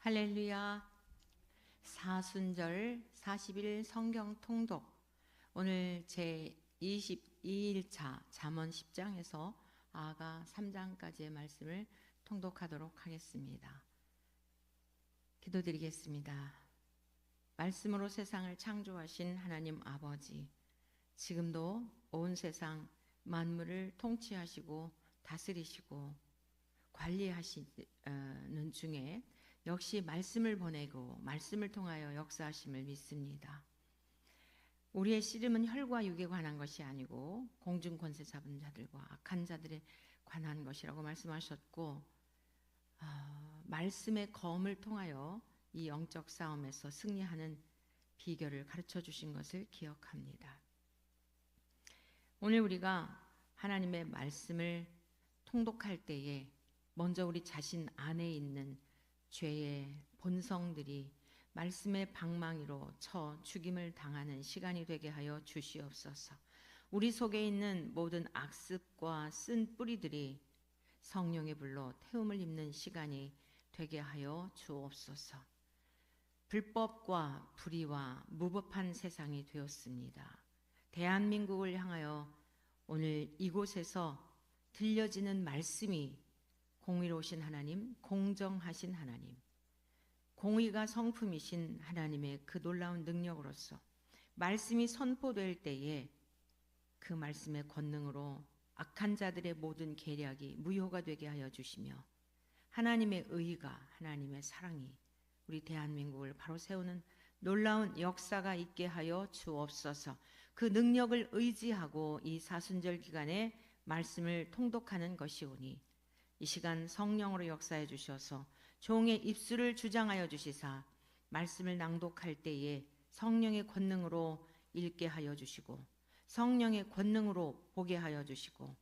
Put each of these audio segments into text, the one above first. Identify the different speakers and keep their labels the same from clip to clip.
Speaker 1: 할렐루야. 사순절 40일 성경 통독. 오늘 제 22일차 잠언 10장에서 아가 3장까지의 말씀을 통독하도록 하겠습니다. 기도드리겠습니다. 말씀으로 세상을 창조하신 하나님 아버지, 지금도 온 세상 만물을 통치하시고 다스리시고 관리하시는 중에 역시 말씀을 보내고 말씀을 통하여 역사하심을 믿습니다. 우리의 씨름은 혈과 육에 관한 것이 아니고 공중 권세 잡은 자들과 악한 자들에 관한 것이라고 말씀하셨고, 말씀의 검을 통하여 이 영적 싸움에서 승리하는 비결을 가르쳐 주신 것을 기억합니다. 오늘 우리가 하나님의 말씀을 통독할 때에 먼저 우리 자신 안에 있는 죄의 본성들이 말씀의 방망이로 쳐 죽임을 당하는 시간이 되게 하여 주시옵소서. 우리 속에 있는 모든 악습과 쓴 뿌리들이 성령의 불로 태움을 입는 시간이 되게 하여 주옵소서. 불법과 불의와 무법한 세상이 되었습니다. 대한민국을 향하여 오늘 이곳에서 들려지는 말씀이 공의로우신 하나님, 공정하신 하나님, 공의가 성품이신 하나님의 그 놀라운 능력으로서 말씀이 선포될 때에 그 말씀의 권능으로 악한 자들의 모든 계략이 무효가 되게 하여 주시며 하나님의 의가, 하나님의 사랑이 우리 대한민국을 바로 세우는 놀라운 역사가 있게 하여 주옵소서. 그 능력을 의지하고 이 사순절 기간에 말씀을 통독하는 것이오니 이 시간 성령으로 역사해 주셔서 종의 입술을 주장하여 주시사 말씀을 낭독할 때에 성령의 권능으로 읽게 하여 주시고 성령의 권능으로 보게 하여 주시고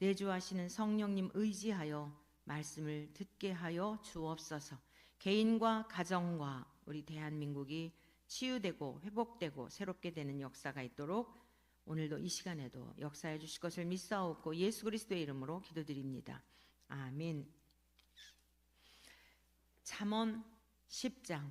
Speaker 1: 내주하시는 성령님 의지하여 말씀을 듣게 하여 주옵소서. 개인과 가정과 우리 대한민국이 치유되고 회복되고 새롭게 되는 역사가 있도록 오늘도 이 시간에도 역사해 주실 것을 믿사옵고 예수 그리스도의 이름으로 기도드립니다. 아멘. 잠언 10장.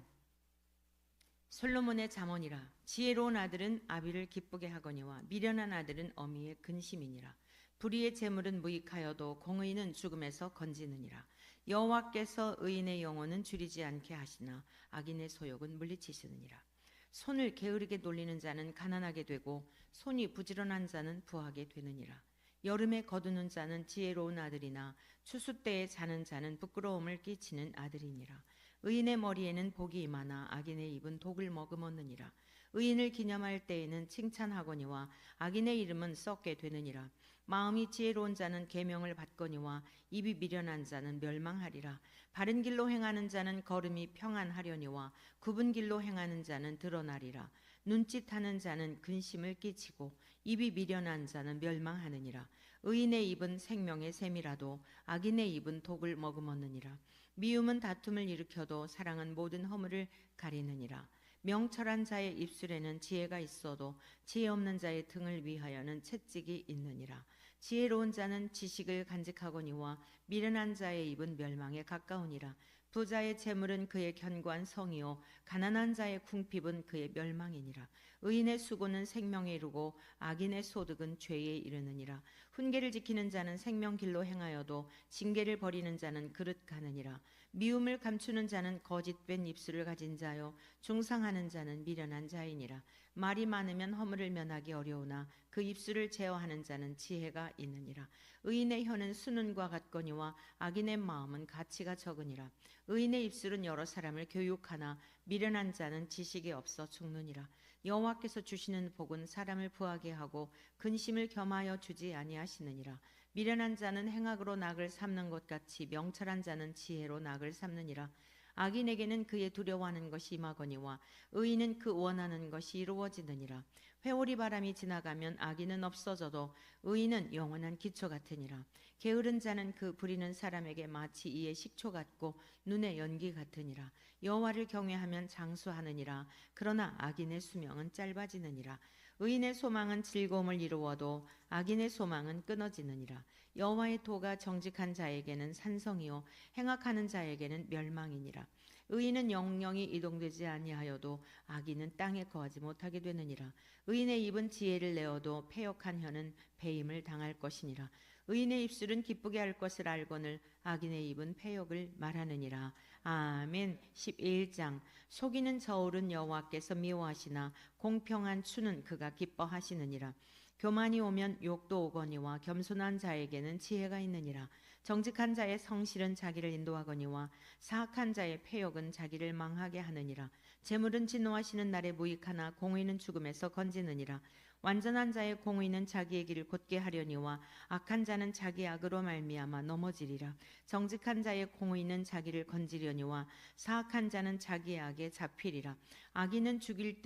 Speaker 1: 솔로몬의 잠언이라. 지혜로운 아들은 아비를 기쁘게 하거니와 미련한 아들은 어미의 근심이니라. 불의의 재물은 무익하여도 공의는 죽음에서 건지느니라. 여호와께서 의인의 영혼은 줄이지 않게 하시나 악인의 소욕은 물리치시느니라. 손을 게으르게 놀리는 자는 가난하게 되고 손이 부지런한 자는 부하게 되느니라. 여름에 거두는 자는 지혜로운 아들이나 추수 때에 자는 자는 부끄러움을 끼치는 아들이니라. 의인의 머리에는 복이 임하나 악인의 입은 독을 머금었느니라. 의인을 기념할 때에는 칭찬하거니와 악인의 이름은 썩게 되느니라. 마음이 지혜로운 자는 계명을 받거니와 입이 미련한 자는 멸망하리라. 바른 길로 행하는 자는 걸음이 평안하려니와 굽은 길로 행하는 자는 드러나리라. 눈짓하는 자는 근심을 끼치고 입이 미련한 자는 멸망하느니라. 의인의 입은 생명의 샘이라도 악인의 입은 독을 머금었느니라. 미움은 다툼을 일으켜도 사랑은 모든 허물을 가리느니라. 명철한 자의 입술에는 지혜가 있어도 지혜 없는 자의 등을 위하여는 채찍이 있느니라. 지혜로운 자는 지식을 간직하거니와 미련한 자의 입은 멸망에 가까우니라. 부자의 재물은 그의 견고한 성이요 가난한 자의 궁핍은 그의 멸망이니라. 의인의 수고는 생명에 이르고 악인의 소득은 죄에 이르느니라. 훈계를 지키는 자는 생명길로 행하여도 징계를 버리는 자는 그릇 가느니라. 미움을 감추는 자는 거짓된 입술을 가진 자요 중상하는 자는 미련한 자이니라. 말이 많으면 허물을 면하기 어려우나 그 입술을 제어하는 자는 지혜가 있느니라. 의인의 혀는 수는과 같거니와 악인의 마음은 가치가 적으니라. 의인의 입술은 여러 사람을 교육하나 미련한 자는 지식이 없어 죽느니라. 여호와께서 주시는 복은 사람을 부하게 하고 근심을 겸하여 주지 아니하시느니라. 미련한 자는 행악으로 낙을 삼는 것 같이 명철한 자는 지혜로 낙을 삼느니라. 악인에게는 그의 두려워하는 것이 임하거니와 의인은 그 원하는 것이 이루어지느니라. 회오리 바람이 지나가면 악인은 없어져도 의인은 영원한 기초 같으니라. 게으른 자는 그 부리는 사람에게 마치 이의 식초 같고 눈의 연기 같으니라. 여호와를 경외하면 장수하느니라. 그러나 악인의 수명은 짧아지느니라. 의인의 소망은 즐거움을 이루어도 악인의 소망은 끊어지느니라. 여호와의 도가 정직한 자에게는 산성이요 행악하는 자에게는 멸망이니라. 의인은 영영이 이동되지 아니하여도 악인은 땅에 거하지 못하게 되느니라. 의인의 입은 지혜를 내어도 패역한 혀는 배임을 당할 것이니라. 의인의 입술은 기쁘게 할 것을 알거늘 악인의 입은 패역을 말하느니라. 아멘. 11장. 속이는 저울은 여호와께서 미워하시나 공평한 추는 그가 기뻐하시느니라. 교만이 오면 욕도 오거니와 겸손한 자에게는 지혜가 있느니라. 정직한 자의 성실은 자기를 인도하거니와 사악한 자의 패역은 자기를 망하게 하느니라. 재물은 진노하시는 날에 무익하나 공의는 죽음에서 건지느니라. 완전한 자의 공의는 자기의 길을 곧게 하려니와 악한 자는 자기 악으로 말미암아 넘어지리라. 정직한 자의 공의는 자기를 건지려니와 사악한 자는 자기 악에 잡히리라. 악인은 죽을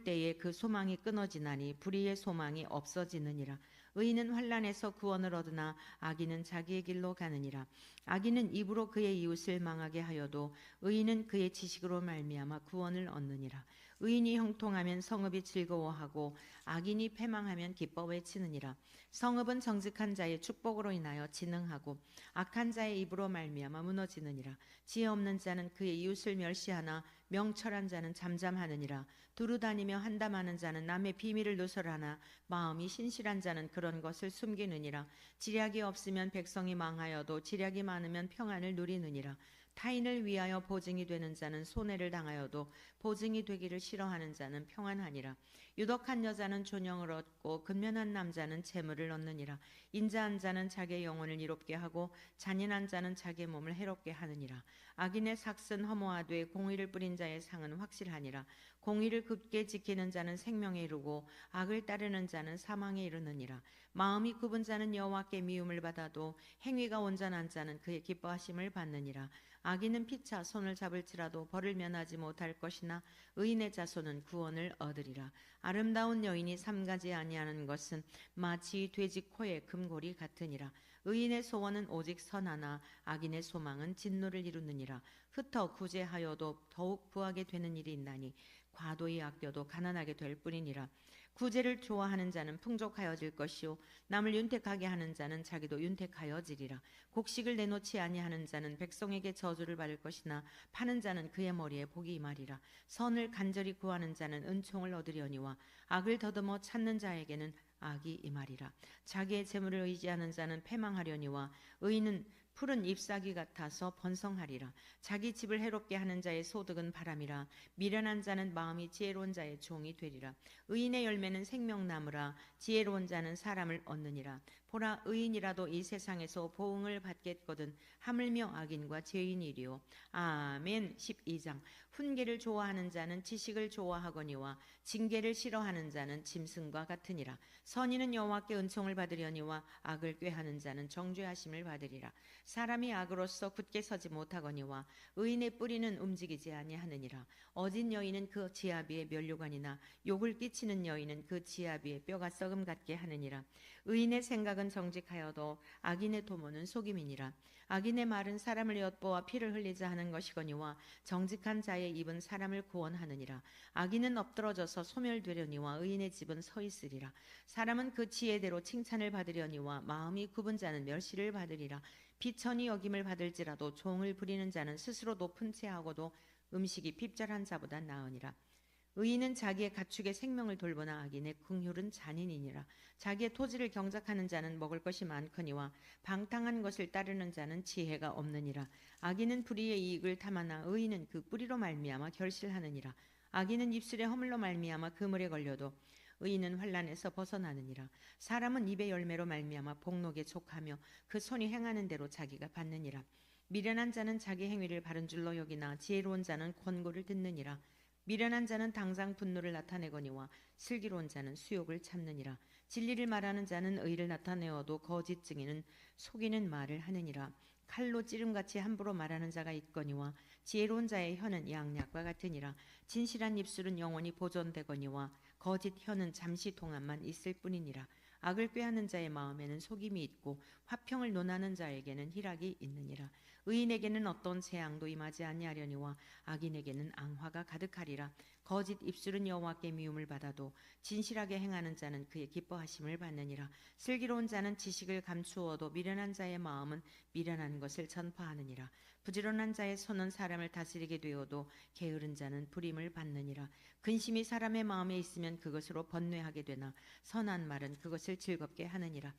Speaker 1: 때에 그 소망이 끊어지나니 불의의 소망이 없어지느니라. 의인은 환난에서 구원을 얻으나 악인은 자기의 길로 가느니라. 악인은 입으로 그의 이웃을 망하게 하여도 의인은 그의 지식으로 말미암아 구원을 얻느니라. 의인이 형통하면 성읍이 즐거워하고 악인이 패망하면 기뻐 외치느니라. 성읍은 정직한 자의 축복으로 인하여 진흥하고 악한 자의 입으로 말미암아 무너지느니라. 지혜 없는 자는 그의 이웃을 멸시하나 명철한 자는 잠잠하느니라. 두루 다니며 한담하는 자는 남의 비밀을 누설하나 마음이 신실한 자는 그런 것을 숨기느니라. 지략이 없으면 백성이 망하여도 지략이 많으면 평안을 누리느니라. 타인을 위하여 보증이 되는 자는 손해를 당하여도 보증이 되기를 싫어하는 자는 평안하니라. 유덕한 여자는 존영을 얻고 근면한 남자는 재물을 얻느니라. 인자한 자는 자기의 영혼을 이롭게 하고 잔인한 자는 자기의 몸을 해롭게 하느니라. 악인의 삭은 허무하되 공의를 뿌린 자의 상은 확실하니라. 공의를 굳게 지키는 자는 생명에 이르고 악을 따르는 자는 사망에 이르느니라. 마음이 굽은 자는 여호와께 미움을 받아도 행위가 온전한 자는 그의 기뻐하심을 받느니라. 악인은 피차 손을 잡을지라도 벌을 면하지 못할 것이나 의인의 자손은 구원을 얻으리라. 아름다운 여인이 삼가지 아니하는 것은 마치 돼지 코의 금골이 같으니라. 의인의 소원은 오직 선하나 악인의 소망은 진노를 이루느니라. 흩어 구제하여도 더욱 구하게 되는 일이 있나니 과도히 아껴도 가난하게 될 뿐이니라. 구제를 좋아하는 자는 풍족하여질 것이요 남을 윤택하게 하는 자는 자기도 윤택하여지리라. 곡식을 내놓지 아니하는 자는 백성에게 저주를 받을 것이나 파는 자는 그의 머리에 복이 임하리라. 선을 간절히 구하는 자는 은총을 얻으려니와 악을 더듬어 찾는 자에게는 악이 임하리라. 자기의 재물을 의지하는 자는 패망하려니와 의인은 푸른 잎사귀 같아서 번성하리라. 자기 집을 해롭게 하는 자의 소득은 바람이라. 미련한 자는 마음이 지혜로운 자의 종이 되리라. 의인의 열매는 생명나무라. 지혜로운 자는 사람을 얻느니라. 보라, 의인이라도 이 세상에서 보응을 받겠거든 하물며 악인과 죄인이리요. 아멘. 12장. 훈계를 좋아하는 자는 지식을 좋아하거니와 징계를 싫어하는 자는 짐승과 같으니라. 선인은 여호와께 은총을 받으려니와 악을 꾀하는 자는 정죄하심을 받으리라. 사람이 악으로서 굳게 서지 못하거니와 의인의 뿌리는 움직이지 아니하느니라. 어진 여인은 그 지아비의 면류관이나 욕을 끼치는 여인은 그 지아비의 뼈가 썩음 같게 하느니라. 의인의 생각은 정직하여도 악인의 도모는 속임이니라. 악인의 말은 사람을 엿보아 피를 흘리자 하는 것이거니와 정직한 자의 입은 사람을 구원하느니라. 악인은 엎드러져서 소멸되려니와 의인의 집은 서 있으리라. 사람은 그 지혜대로 칭찬을 받으려니와 마음이 굽은 자는 멸시를 받으리라. 비천히 여김을 받을지라도 종을 부리는 자는 스스로 높은 채 하고도 음식이 핍절한 자보다 나으니라. 의인은 자기의 가축의 생명을 돌보나 악인의 긍휼은 잔인이니라. 자기의 토지를 경작하는 자는 먹을 것이 많거니와 방탕한 것을 따르는 자는 지혜가 없느니라. 악인은 불의의 이익을 탐하나 의인은 그 뿌리로 말미암아 결실하느니라. 악인은 입술에 허물로 말미암아 그물에 걸려도 의인은 환난에서 벗어나느니라. 사람은 입의 열매로 말미암아 복록에 족하며 그 손이 행하는 대로 자기가 받느니라. 미련한 자는 자기 행위를 바른 줄로 여기나 지혜로운 자는 권고를 듣느니라. 미련한 자는 당장 분노를 나타내거니와 슬기로운 자는 수욕을 참느니라. 진리를 말하는 자는 의를 나타내어도 거짓 증인은 속이는 말을 하느니라. 칼로 찌름같이 함부로 말하는 자가 있거니와 지혜로운 자의 혀는 양약과 같으니라. 진실한 입술은 영원히 보존되거니와 거짓 혀는 잠시 동안만 있을 뿐이니라. 악을 꾀하는 자의 마음에는 속임이 있고 화평을 논하는 자에게는 희락이 있느니라. 의인에게는 어떤 재앙도 임하지 아니하려니와 악인에게는 앙화가 가득하리라. 거짓 입술은 여호와께 미움을 받아도 진실하게 행하는 자는 그의 기뻐하심을 받느니라. 슬기로운 자는 지식을 감추어도 미련한 자의 마음은 미련한 것을 전파하느니라. 부지런한 자의 손은 사람을 다스리게 되어도 게으른 자는 부림을 받느니라. 근심이 사람의 마음에 있으면 그것으로 번뇌하게 되나 선한 말은 그것을 즐겁게 하느니라.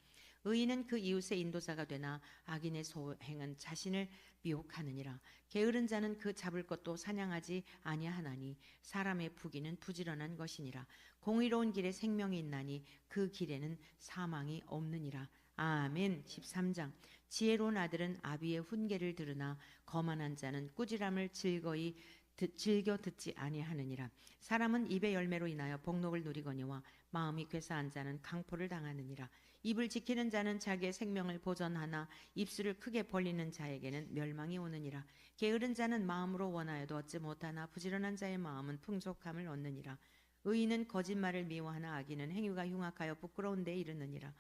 Speaker 1: 의인은 그 이웃의 인도자가 되나 악인의 소행은 자신을 미혹하느니라. 게으른 자는 그 잡을 것도 사냥하지 아니하나니 사람의 부귀는 부지런한 것이니라. 공의로운 길에 생명이 있나니 그 길에는 사망이 없느니라. 아멘. 13장. 지혜로운 아들은 아비의 훈계를 들으나 거만한 자는 꾸지람을 즐겨 듣지 아니하느니라. 사람은 입의 열매로 인하여 복록을 누리거니와 마음이 괴사한 자는 강포를 당하느니라. 입을 지키는 자는 자기의 생명을 보전하나 입술을 크게 벌리는 자에게는 멸망이 오느니라. 게으른 자는 마음으로 원하여도 얻지 못하나 부지런한 자의 마음은 풍족함을 얻느니라. 의인은 거짓말을 미워하나 악인은 행위가 흉악하여 부끄러운 데 이르느니라.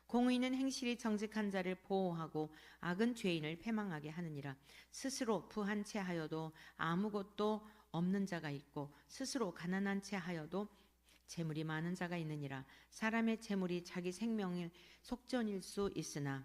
Speaker 1: 공의는 행실이 정직한 자를 보호하고 악은 죄인을 패망하게 하느니라. 스스로 부한 채 하여도 아무것도 없는 자가 있고 스스로 가난한 채 하여도 재물이 많은 자가 있느니라. 사람의 재물이 자기 생명의 속전일 수 있으나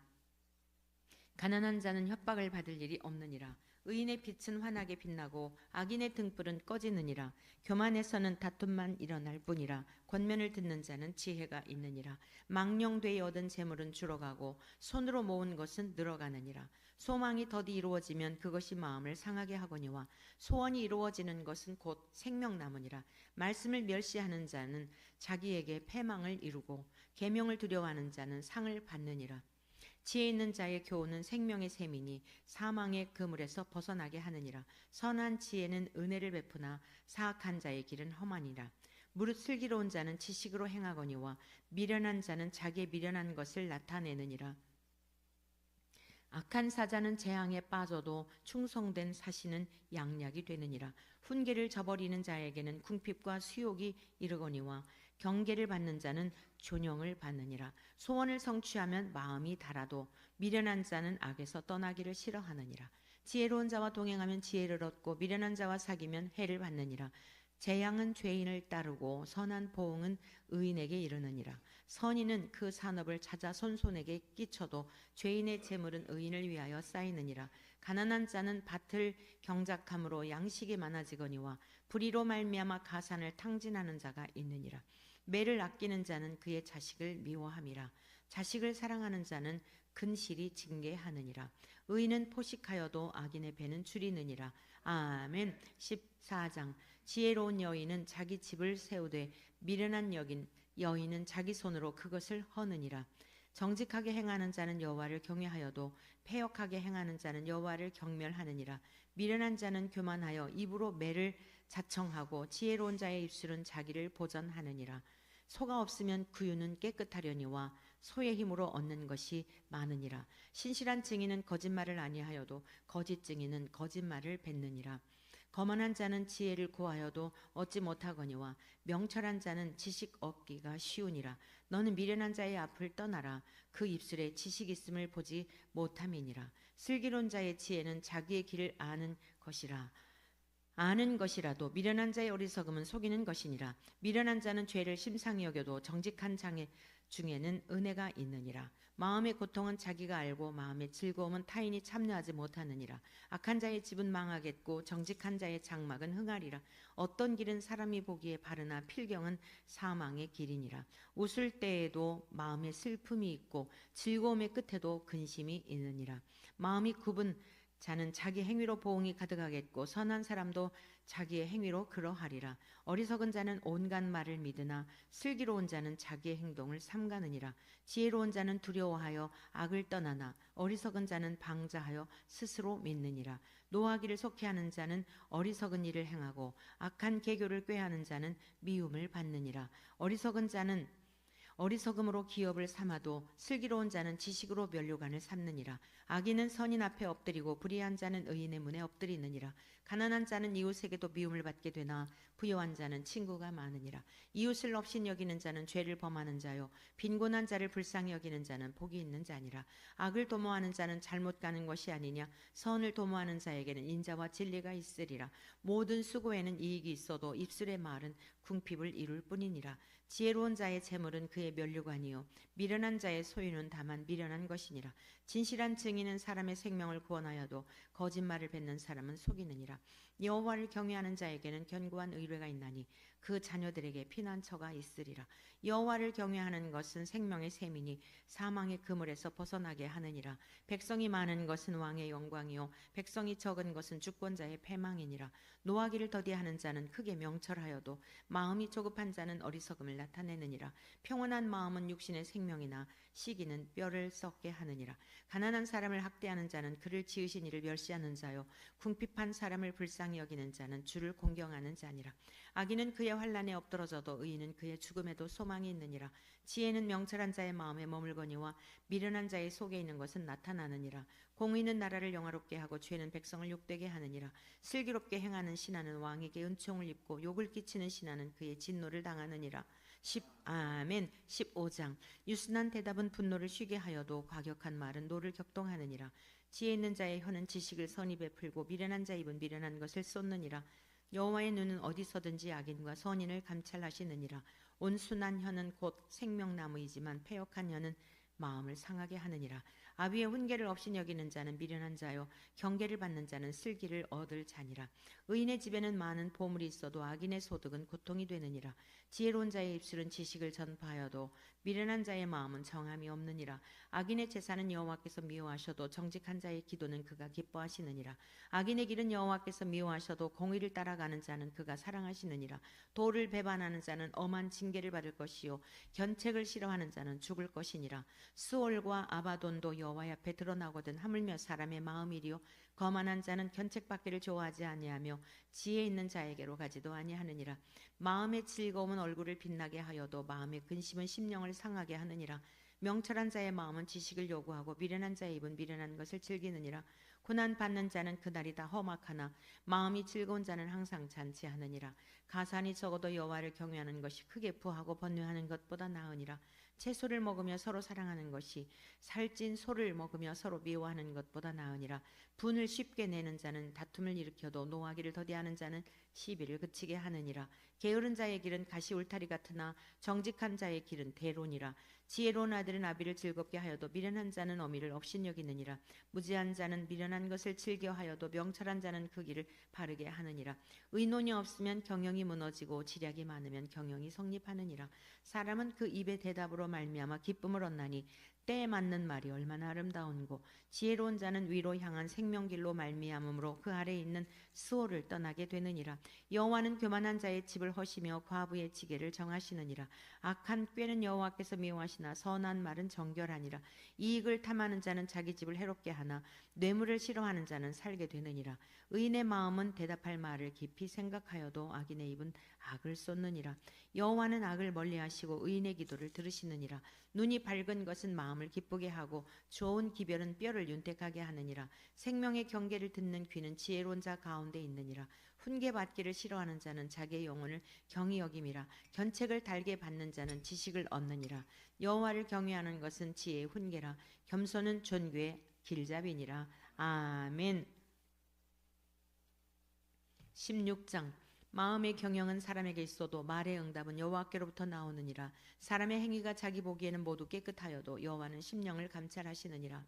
Speaker 1: 가난한 자는 협박을 받을 일이 없느니라. 의인의 빛은 환하게 빛나고 악인의 등불은 꺼지느니라. 교만에서는 다툼만 일어날 뿐이라. 권면을 듣는 자는 지혜가 있느니라. 망령되이 얻은 재물은 줄어가고 손으로 모은 것은 늘어가느니라. 소망이 더디 이루어지면 그것이 마음을 상하게 하거니와 소원이 이루어지는 것은 곧 생명나무니라. 말씀을 멸시하는 자는 자기에게 패망을 이루고 계명을 두려워하는 자는 상을 받느니라. 지혜 있는 자의 교훈은 생명의 셈이니 사망의 그물에서 벗어나게 하느니라. 선한 지혜는 은혜를 베푸나 사악한 자의 길은 험하니라. 무릇 슬기로운 자는 지식으로 행하거니와 미련한 자는 자기의 미련한 것을 나타내느니라. 악한 사자는 재앙에 빠져도 충성된 사신은 양약이 되느니라. 훈계를 저버리는 자에게는 궁핍과 수욕이 이르거니와 경계를 받는 자는 존영을 받느니라. 소원을 성취하면 마음이 달아도 미련한 자는 악에서 떠나기를 싫어하느니라. 지혜로운 자와 동행하면 지혜를 얻고 미련한 자와 사귀면 해를 받느니라. 재앙은 죄인을 따르고 선한 보응은 의인에게 이르느니라. 선인은 그 산업을 찾아 손손에게 끼쳐도 죄인의 재물은 의인을 위하여 쌓이느니라. 가난한 자는 밭을 경작함으로 양식이 많아지거니와 불의로 말미암아 가산을 탕진하는 자가 있느니라. 매를 아끼는 자는 그의 자식을 미워함이라. 자식을 사랑하는 자는 근실이 징계하느니라. 의인은 포식하여도 악인의 배는 줄이느니라. 아멘. 14장. 지혜로운 여인은 자기 집을 세우되 미련한 여인은 자기 손으로 그것을 허느니라. 정직하게 행하는 자는 여호와를 경외하여도 패역하게 행하는 자는 여호와를 경멸하느니라. 미련한 자는 교만하여 입으로 매를 자청하고 지혜로운 자의 입술은 자기를 보전하느니라. 소가 없으면 구유는 깨끗하려니와 소의 힘으로 얻는 것이 많으니라. 신실한 증인은 거짓말을 아니하여도 거짓 증인은 거짓말을 뱉느니라. 거만한 자는 지혜를 구하여도 얻지 못하거니와 명철한 자는 지식 얻기가 쉬우니라. 너는 미련한 자의 앞을 떠나라. 그 입술에 지식 있음을 보지 못함이니라. 슬기로운 자의 지혜는 자기의 길을 아는 것이라도 미련한 자의 어리석음은 속이는 것이니라. 미련한 자는 죄를 심상히 여겨도 정직한 자 중에는 은혜가 있느니라. 마음의 고통은 자기가 알고 마음의 즐거움은 타인이 참여하지 못하느니라. 악한 자의 집은 망하겠고 정직한 자의 장막은 흥하리라. 어떤 길은 사람이 보기에 바르나 필경은 사망의 길이니라. 웃을 때에도 마음에 슬픔이 있고 즐거움의 끝에도 근심이 있느니라. 마음이 굽은 자는 자기 행위로 보응이 가득하겠고 선한 사람도 자기의 행위로 그러하리라. 어리석은 자는 온갖 말을 믿으나 슬기로운 자는 자기의 행동을 삼가느니라. 지혜로운 자는 두려워하여 악을 떠나나 어리석은 자는 방자하여 스스로 믿느니라. 노하기를 속해하는 자는 어리석은 일을 행하고 악한 계교를 꾀하는 자는 미움을 받느니라. 어리석음으로 기업을 삼아도 슬기로운 자는 지식으로 면류관을 삼느니라. 악인은 선인 앞에 엎드리고 불의한 자는 의인의 문에 엎드리느니라. 가난한 자는 이웃에게도 미움을 받게 되나 부유한 자는 친구가 많으니라. 이웃을 없인 여기는 자는 죄를 범하는 자요 빈곤한 자를 불쌍히 여기는 자는 복이 있는 자니라. 악을 도모하는 자는 잘못 가는 것이 아니냐. 선을 도모하는 자에게는 인자와 진리가 있으리라. 모든 수고에는 이익이 있어도 입술의 말은 궁핍을 이룰 뿐이니라. 지혜로운 자의 재물은 그의 면류관이요 미련한 자의 소유는 다만 미련한 것이니라. 진실한 증인은 사람의 생명을 구원하여도 거짓말을 뱉는 사람은 속이느니라. 여호와를 경외하는 자에게는 견고한 의뢰가 있나니 그 자녀들에게 피난처가 있으리라. 여호와를 경외하는 것은 생명의 셈이니 사망의 그물에서 벗어나게 하느니라. 백성이 많은 것은 왕의 영광이요 백성이 적은 것은 주권자의 패망이니라. 노하기를 더디하는 자는 크게 명철하여도 마음이 조급한 자는 어리석음을 나타내느니라. 평온한 마음은 육신의 생명이나 시기는 뼈를 썩게 하느니라. 가난한 사람을 학대하는 자는 그를 지으신 이를 멸시하는 자요 궁핍한 사람을 불쌍히 여기는 자는 주를 공경하는 자니라. 악인은 그의 환난에 엎드러져도 의인은 그의 죽음에도 소망이 있느니라. 지혜는 명철한 자의 마음에 머물거니와 미련한 자의 속에 있는 것은 나타나느니라. 공의는 나라를 영화롭게 하고 죄는 백성을 욕되게 하느니라. 슬기롭게 행하는 신하는 왕에게 은총을 입고 욕을 끼치는 신하는 그의 진노를 당하느니라. 아멘. 15장. 유순한 대답은 분노를 쉬게 하여도 과격한 말은 노를 격동하느니라. 지혜 있는 자의 혀는 지식을 선히 베풀고 미련한 자의 입은 미련한 것을 쏟느니라. 여호와의 눈은 어디서든지 악인과 선인을 감찰하시느니라. 온순한 혀는 곧 생명나무이지만 패역한 혀는 마음을 상하게 하느니라. 아비의 훈계를 없이 여기는 자는 미련한 자요 경계를 받는 자는 슬기를 얻을 자니라. 의인의 집에는 많은 보물이 있어도 악인의 소득은 고통이 되느니라. 지혜로운 자의 입술은 지식을 전파하여도 미련한 자의 마음은 정함이 없느니라. 악인의 제사는 여호와께서 미워하셔도 정직한 자의 기도는 그가 기뻐하시느니라. 악인의 길은 여호와께서 미워하셔도 공의를 따라가는 자는 그가 사랑하시느니라. 도를 배반하는 자는 엄한 징계를 받을 것이요 견책을 싫어하는 자는 죽을 것이니라. 수올과 아바돈도 여호와 앞에 드러나거든 하물며 사람의 마음이리요 거만한 자는 견책받기를 좋아하지 아니하며 지혜 있는 자에게로 가지도 아니하느니라. 마음의 즐거움은 얼굴을 빛나게 하여도 마음의 근심은 심령을 상하게 하느니라. 명철한 자의 마음은 지식을 요구하고 미련한 자의 입은 미련한 것을 즐기느니라. 고난 받는 자는 그날이 다 험악하나 마음이 즐거운 자는 항상 잔치하느니라. 가산이 적어도 여호와를 경외하는 것이 크게 부하고 번뇌하는 것보다 나으니라. 채소를 먹으며 서로 사랑하는 것이 살찐 소를 먹으며 서로 미워하는 것보다 나으니라. 분을 쉽게 내는 자는 다툼을 일으켜도 노하기를 더디하는 자는 시비를 그치게 하느니라. 게으른 자의 길은 가시 울타리 같으나 정직한 자의 길은 대론이라. 지혜로운 아들은 아비를 즐겁게 하여도 미련한 자는 어미를 업신여기느니라. 무지한 자는 미련한 것을 즐겨하여도 명철한 자는 그 길을 바르게 하느니라. 의논이 없으면 경영이 무너지고 지략이 많으면 경영이 성립하느니라. 사람은 그 입의 대답으로 말미암아 기쁨을 얻나니 때에 맞는 말이 얼마나 아름다운고 지혜로운 자는 위로 향한 생명길로 말미암음으로 그 아래에 있는 수호를 떠나게 되느니라. 여호와는 교만한 자의 집을 허시며 과부의 지게를 정하시느니라. 악한 꾀는 여호와께서 미워하시나 선한 말은 정결하니라. 이익을 탐하는 자는 자기 집을 해롭게 하나 뇌물을 싫어하는 자는 살게 되느니라. 의인의 마음은 대답할 말을 깊이 생각하여도 악인의 입은 악을 쏟느니라. 여호와는 악을 멀리하시고 의인의 기도를 들으시느니라. 눈이 밝은 것은 마음을 기쁘게 하고 좋은 기별은 뼈를 윤택하게 하느니라. 생명의 경계를 듣는 귀는 지혜로운 자 가운데 있느니라. 훈계받기를 싫어하는 자는 자기의 영혼을 경히 여김이라. 견책을 달게 받는 자는 지식을 얻느니라. 여호와를 경외하는 것은 지혜의 훈계라. 겸손은 존귀의 길잡이니라. 아멘. 16장. 마음의 경영은 사람에게 있어도 말의 응답은 여호와께로부터 나오느니라. 사람의 행위가 자기 보기에는 모두 깨끗하여도 여호와는 심령을 감찰하시느니라.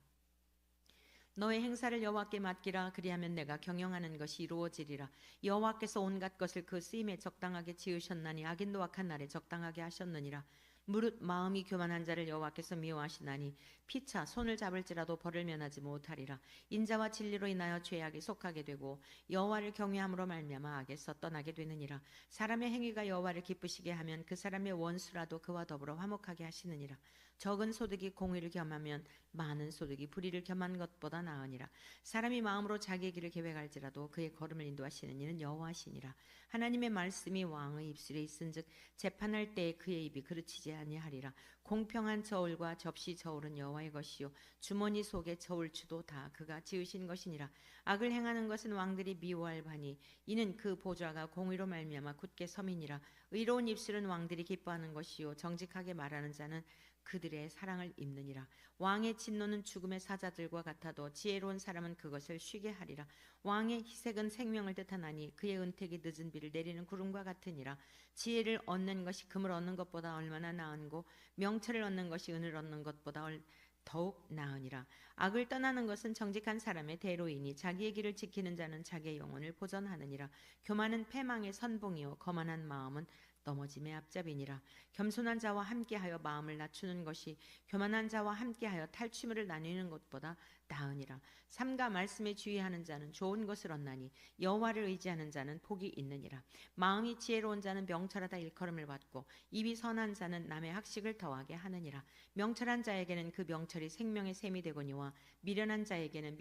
Speaker 1: 너의 행사를 여호와께 맡기라. 그리하면 내가 경영하는 것이 이루어지리라. 여호와께서 온갖 것을 그 쓰임에 적당하게 지으셨나니 악인도 악한 날에 적당하게 하셨느니라. 무릇 마음이 교만한 자를 여호와께서 미워하시나니 피차 손을 잡을지라도 벌을 면하지 못하리라. 인자와 진리로 인하여 죄악에 속하게 되고 여호와를 경외함으로 말미암아 악에서 떠나게 되느니라. 사람의 행위가 여호와를 기쁘시게 하면 그 사람의 원수라도 그와 더불어 화목하게 하시느니라. 적은 소득이 공의를 겸하면 많은 소득이 불의를 겸한 것보다 나으니라. 사람이 마음으로 자기의 길을 계획할지라도 그의 걸음을 인도하시는 이는 여호와시니라. 하나님의 말씀이 왕의 입술에 있은즉 재판할 때에 그의 입이 그르치지 아니하리라. 공평한 저울과 접시 저울은 여호와의 것이요 주머니 속의 저울추도 다 그가 지으신 것이니라. 악을 행하는 것은 왕들이 미워할 바니 이는 그 보좌가 공의로 말미암아 굳게 섬이니라. 의로운 입술은 왕들이 기뻐하는 것이요 정직하게 말하는 자는 그들의 사랑을 입느니라. 왕의 진노는 죽음의 사자들과 같아도 지혜로운 사람은 그것을 쉬게 하리라. 왕의 희색은 생명을 뜻하나니 그의 은택이 늦은 비를 내리는 구름과 같으니라. 지혜를 얻는 것이 금을 얻는 것보다 얼마나 나은고 명철을 얻는 것이 은을 얻는 것보다 더욱 나으니라. 악을 떠나는 것은 정직한 사람의 대로이니 자기의 길을 지키는 자는 자기의 영혼을 보전하느니라. 교만은 패망의 선봉이요 거만한 마음은 넘어짐의 앞잡이니라. 겸손한 자와 함께하여 마음을 낮추는 것이 교만한 자와 함께하여 탈취물을 나누는 것보다 나으니라. 삼가 말씀에 주의하는 자는 좋은 것을 얻나니 여호와를 의지하는 자는 복이 있느니라. 마음이 지혜로운 자는 명철하다 일컬음을 받고 입이 선한 자는 남의 학식을 더하게 하느니라. 명철한 자에게는 그 명철이 생명의 샘이 되거니와 미련한 자에게는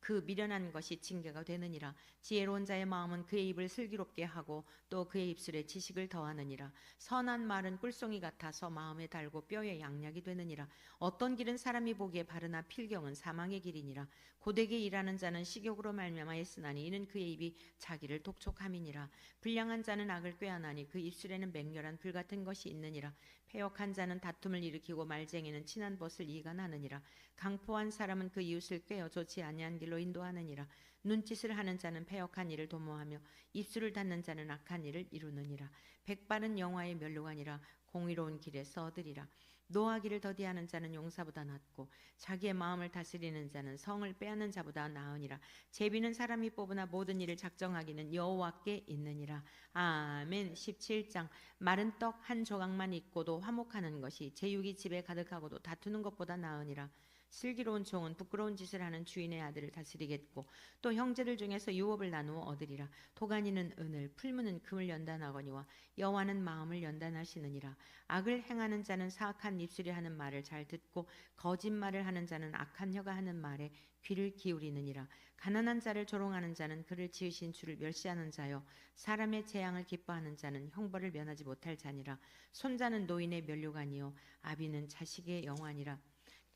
Speaker 1: 그 미련한 것이 징계가 되느니라. 지혜로운 자의 마음은 그의 입을 슬기롭게 하고 또 그의 입술에 지식을 더하느니라. 선한 말은 꿀송이 같아서 마음에 달고 뼈에 양약이 되느니라. 어떤 길은 사람이 보기에 바르나 필경은 사망의 길이니라. 고되게 일하는 자는 식욕으로 말미암아 애쓰나니 이는 그의 입이 자기를 독촉함이니라. 불량한 자는 악을 꾀하나니 그 입술에는 맹렬한 불 같은 것이 있느니라. 패역한 자는 다툼을 일으키고 말쟁이는 친한 벗을 이간하느니라. 강포한 사람은 그 이웃을 꾀어 좋지 아니한 길로 인도하느니라. 눈짓을 하는 자는 패역한 일을 도모하며 입술을 닫는 자는 악한 일을 이루느니라. 백발은 영화의 면류관이라 공의로운 길에서 얻으리라. 노하기를 더디하는 자는 용사보다 낫고 자기의 마음을 다스리는 자는 성을 빼앗는 자보다 나으니라. 제비는 사람이 뽑으나 모든 일을 작정하기는 여호와께 있느니라. 아멘. 17장. 마른 떡 한 조각만 있고도 화목하는 것이 제육이 집에 가득하고도 다투는 것보다 나으니라. 슬기로운 종은 부끄러운 짓을 하는 주인의 아들을 다스리겠고 또 형제들 중에서 유업을 나누어 얻으리라. 도가니는 은을 풀무는 금을 연단하거니와 여호와는 마음을 연단하시느니라. 악을 행하는 자는 사악한 입술이 하는 말을 잘 듣고 거짓말을 하는 자는 악한 혀가 하는 말에 귀를 기울이느니라. 가난한 자를 조롱하는 자는 그를 지으신 주를 멸시하는 자요 사람의 재앙을 기뻐하는 자는 형벌을 면하지 못할 자니라. 손자는 노인의 면류관이요 아비는 자식의 영화니라.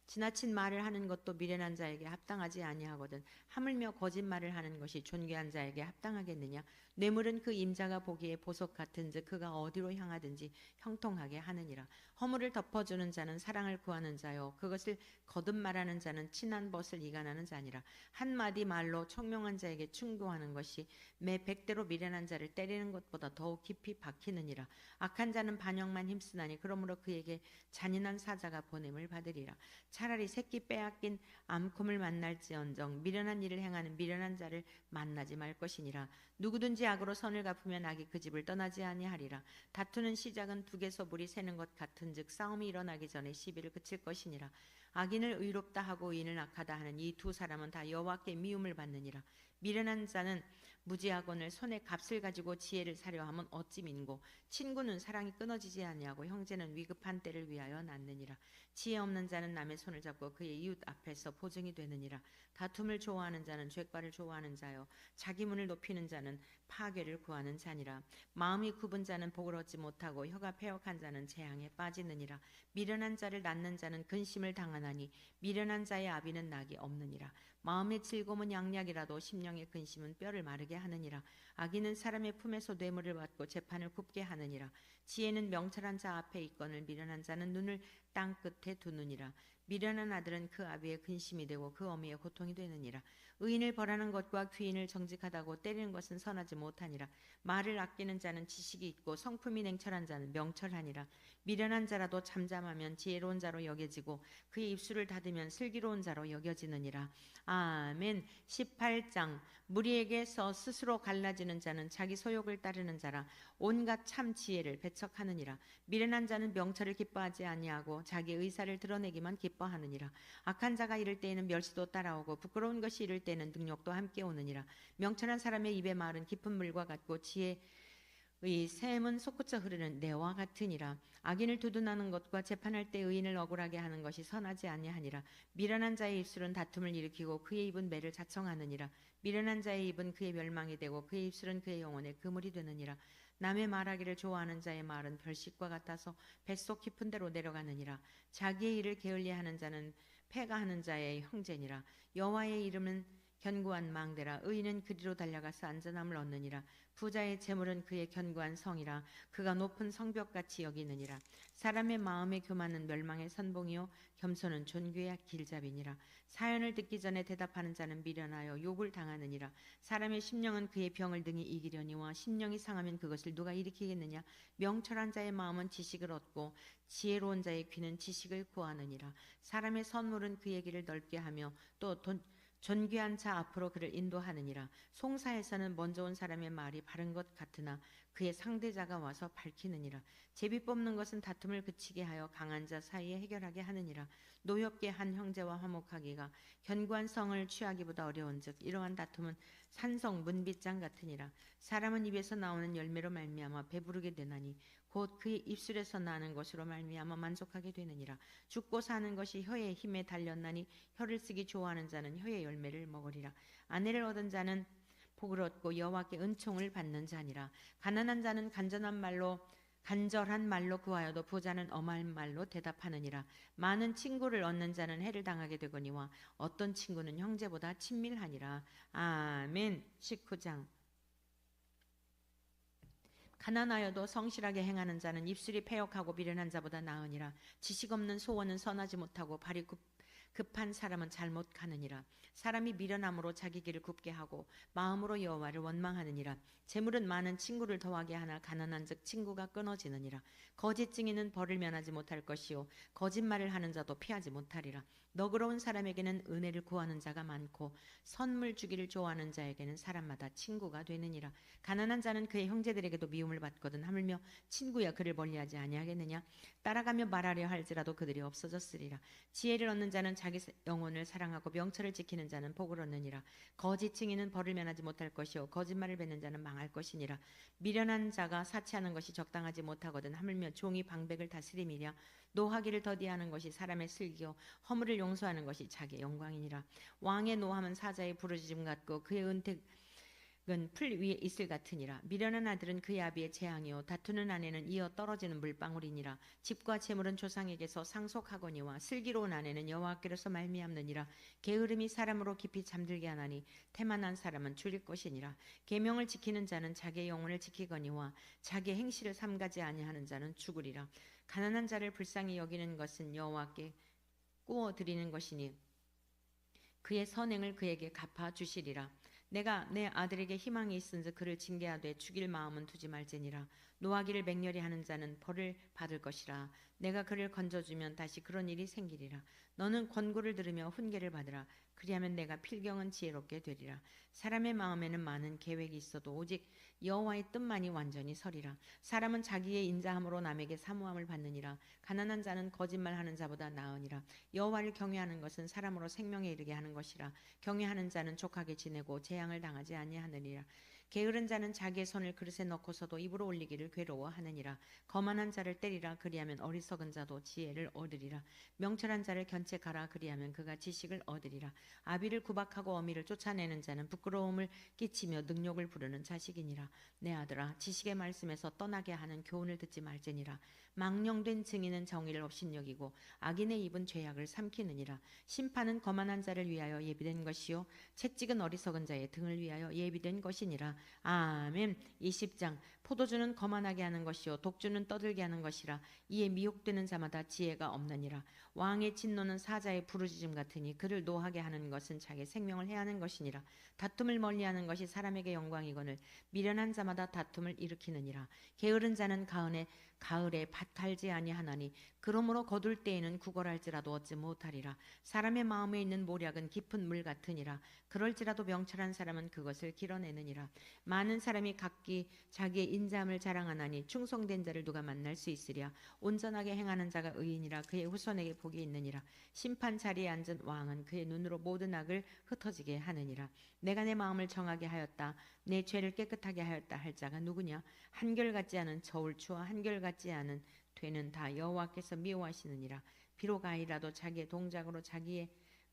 Speaker 1: 지나친 말을 하는 것도 미련한 자에게 합당하지 아니하거든 하물며 거짓말을 하는 것이 존귀한 자에게 합당하겠느냐. 뇌물은 그 임자가 보기에 보석 같은즉 그가 어디로 향하든지 형통하게 하느니라. 허물을 덮어주는 자는 사랑을 구하는 자요 그것을 거듭 말하는 자는 친한 벗을 이간하는 자니라. 한마디 말로 청명한 자에게 충고하는 것이 매 100대로 미련한 자를 때리는 것보다 더욱 깊이 박히느니라. 악한 자는 반역만 힘쓰나니 그러므로 그에게 잔인한 사자가 보냄을 받으리라. 차라리 새끼 빼앗긴 암콤을 만날지언정 미련한 일을 행하는 미련한 자를 만나지 말 것이니라. 누구든지 악으로 선을 갚으면 악이 그 집을 떠나지 아니하리라. 다투는 시작은 북에서 물이 새는 것 같은즉 싸움이 일어나기 전에 시비를 그칠 것이니라. 악인을 의롭다 하고 의인을 악하다 하는 이 두 사람은 다 여호와께 미움을 받느니라. 미련한 자는 무지하거늘 손에 값을 가지고 지혜를 사려 하면 어찌 민고 친구는 사랑이 끊어지지 아니하고 형제는 위급한 때를 위하여 낳느니라. 지혜 없는 자는 남의 손을 잡고 그의 이웃 앞에서 보증이 되느니라. 다툼을 좋아하는 자는 죄과를 좋아하는 자요 자기 문을 높이는 자는 파괴를 구하는 자니라. 마음이 굽은 자는 복을 얻지 못하고 혀가 패역한 자는 재앙에 빠지느니라. 미련한 자를 낳는 자는 근심을 당하나니 미련한 자의 아비는 낙이 없느니라. 마음의 즐거움은 양약이라도 심령의 근심은 뼈를 마르게 하느니라. 악인은 사람의 품에서 뇌물을 받고 재판을 굽게 하느니라. 지혜는 명철한 자 앞에 있거늘 미련한 자는 눈을 땅 끝에 두느니라. 미련한 아들은 그 아비의 근심이 되고 그 어미의 고통이 되느니라. 의인을 벌하는 것과 귀인을 정직하다고 때리는 것은 선하지 못하니라. 말을 아끼는 자는 지식이 있고 성품이 냉철한 자는 명철하니라. 미련한 자라도 잠잠하면 지혜로운 자로 여겨지고 그의 입술을 닫으면 슬기로운 자로 여겨지느니라. 아멘. 18장. 무리에게서 스스로 갈라지는 자는 자기 소욕을 따르는 자라 온갖 참 지혜를 배척하느니라. 미련한 자는 명철을 기뻐하지 아니하고 자기 의사를 드러내기만 기뻐하느니라. 악한 자가 이를 때에는 멸시도 따라오고 부끄러운 것이 이를 때에는 능욕도 함께 오느니라. 명철한 사람의 입의 말은 깊은 물과 같고 의 샘은 솟구쳐 흐르는 내와 같으니라. 악인을 두둔하는 것과 재판할 때 의인을 억울하게 하는 것이 선하지 아니하니라. 미련한 자의 입술은 다툼을 일으키고 그의 입은 매를 자청하느니라. 미련한 자의 입은 그의 멸망이 되고 그의 입술은 그의 영혼의 그물이 되느니라. 남의 말하기를 좋아하는 자의 말은 별식과 같아서 뱃속 깊은 데로 내려가느니라. 자기의 일을 게을리하는 자는 패가하는 자의 형제니라. 여호와의 이름은 견고한 망대라. 의인은 그리로 달려가서 안전함을 얻느니라. 부자의 재물은 그의 견고한 성이라. 그가 높은 성벽같이 여기느니라. 사람의 마음의 교만은 멸망의 선봉이요 겸손은 존귀의 길잡이니라. 사연을 듣기 전에 대답하는 자는 미련하여 욕을 당하느니라. 사람의 심령은 그의 병을 능히 이기려니와 심령이 상하면 그것을 누가 일으키겠느냐. 명철한 자의 마음은 지식을 얻고 지혜로운 자의 귀는 지식을 구하느니라. 사람의 선물은 그의 길을 넓게 하며 또 존귀한 자 앞으로 그를 인도하느니라. 송사에서는 먼저 온 사람의 말이 바른 것 같으나 그의 상대자가 와서 밝히느니라. 제비 뽑는 것은 다툼을 그치게 하여 강한 자 사이에 해결하게 하느니라. 노엽게 한 형제와 화목하기가 견고한 성을 취하기보다 어려운즉 이러한 다툼은 산성 문빗장 같으니라. 사람은 입에서 나오는 열매로 말미암아 배부르게 되나니 곧 그의 입술에서 나는 것으로 말미암아 만족하게 되느니라. 죽고 사는 것이 혀의 힘에 달렸나니 혀를 쓰기 좋아하는 자는 혀의 열매를 먹으리라. 아내를 얻은 자는 복을 얻고 여호와께 은총을 받는 자니라. 가난한 자는 간절한 말로 구하여도 부자는 엄한 말로 대답하느니라. 많은 친구를 얻는 자는 해를 당하게 되거니와 어떤 친구는 형제보다 친밀하니라. 아멘. 19장. 가난하여도 성실하게 행하는 자는 입술이 패역하고 미련한 자보다 나으니라. 지식 없는 소원은 선하지 못하고 발이 급한 사람은 잘못 가느니라. 사람이 미련함으로 자기 길을 굽게 하고 마음으로 여호와를 원망하느니라. 재물은 많은 친구를 더하게 하나 가난한즉 친구가 끊어지느니라. 거짓 증인은 벌을 면하지 못할 것이요 거짓말을 하는 자도 피하지 못하리라. 너그러운 사람에게는 은혜를 구하는 자가 많고 선물 주기를 좋아하는 자에게는 사람마다 친구가 되느니라. 가난한 자는 그의 형제들에게도 미움을 받거든 하물며 친구야 그를 멀리하지 아니하겠느냐. 따라가며 말하려 할지라도 그들이 없어졌으리라. 지혜를 얻는 자는 자기 영혼을 사랑하고 명철을 지키는 자는 복을 얻느니라. 거짓 증인은 벌을 면하지 못할 것이요 거짓말을 뱉는 자는 망할 것이니라. 미련한 자가 사치하는 것이 적당하지 못하거든 하물며 종이 방백을 다스림이랴. 노하기를 더디하는 것이 사람의 슬기요 허물을 용서하는 것이 자기의 영광이니라. 왕의 노함은 사자의 부르짖음 같고 그의 은택은 풀 위에 이슬 같으니라. 미련한 아들은 그의 아비의 재앙이요 다투는 아내는 이어 떨어지는 물방울이니라. 집과 재물은 조상에게서 상속하거니와 슬기로운 아내는 여호와께로서 말미암느니라. 게으름이 사람으로 깊이 잠들게 하나니 태만한 사람은 줄일 것이니라. 계명을 지키는 자는 자기의 영혼을 지키거니와 자기의 행실을 삼가지 아니하는 자는 죽으리라. 가난한 자를 불쌍히 여기는 것은 여호와께 꾸어 드리는 것이니 그의 선행을 그에게 갚아 주시리라. 내가 내 아들에게 희망이 있은즉 그를 징계하되 죽일 마음은 두지 말지니라. 노하기를 맹렬히 하는 자는 벌을 받을 것이라. 내가 그를 건져주면 다시 그런 일이 생기리라. 너는 권고를 들으며 훈계를 받으라. 그리하면 내가 필경은 지혜롭게 되리라. 사람의 마음에는 많은 계획이 있어도 오직 여호와의 뜻만이 완전히 서리라. 사람은 자기의 인자함으로 남에게 사모함을 받느니라. 가난한 자는 거짓말하는 자보다 나으니라. 여호와를 경외하는 것은 사람으로 생명에 이르게 하는 것이라. 경외하는 자는 족하게 지내고 재앙을 당하지 아니하느니라. 게으른 자는 자기의 손을 그릇에 넣고서도 입으로 올리기를 괴로워하느니라. 거만한 자를 때리라. 그리하면 어리석은 자도 지혜를 얻으리라. 명철한 자를 견책하라. 그리하면 그가 지식을 얻으리라. 아비를 구박하고 어미를 쫓아내는 자는 부끄러움을 끼치며 능욕을 부르는 자식이니라. 내 아들아 지식의 말씀에서 떠나게 하는 교훈을 듣지 말지니라. 망령된 증인은 정의를 업신여기고 악인의 입은 죄악을 삼키느니라. 심판은 거만한 자를 위하여 예비된 것이요 채찍은 어리석은 자의 등을 위하여 예비된 것이니라. 아멘. 20장. 포도주는 거만하게 하는 것이요 독주는 떠들게 하는 것이라. 이에 미혹되는 자마다 지혜가 없느니라. 왕의 진노는 사자의 부르짖음 같으니 그를 노하게 하는 것은 자기 생명을 해하는 것이니라. 다툼을 멀리하는 것이 사람에게 영광이거늘 미련한 자마다 다툼을 일으키느니라. 게으른 자는 가은에 가을에 밭 갈지 아니하나니 그러므로 거둘 때에는 구걸할지라도 얻지 못하리라. 사람의 마음에 있는 모략은 깊은 물 같으니라. 그럴지라도 명철한 사람은 그것을 길어내느니라. 많은 사람이 각기 자기의 인자함을 자랑하나니 충성된 자를 누가 만날 수 있으랴. 온전하게 행하는 자가 의인이라. 그의 후손에게 복이 있느니라. 심판 자리에 앉은 왕은 그의 눈으로 모든 악을 흩어지게 하느니라. 내가 내 마음을 정하게 하였다. 내 죄를 깨끗하게 하였다 할 자가 누구냐? 한결같지 않은 저울추와 한결같지 않은 되는 다 여호와께서 미워하시느니라. 비록 아이라도 자기의 동작으로 자기의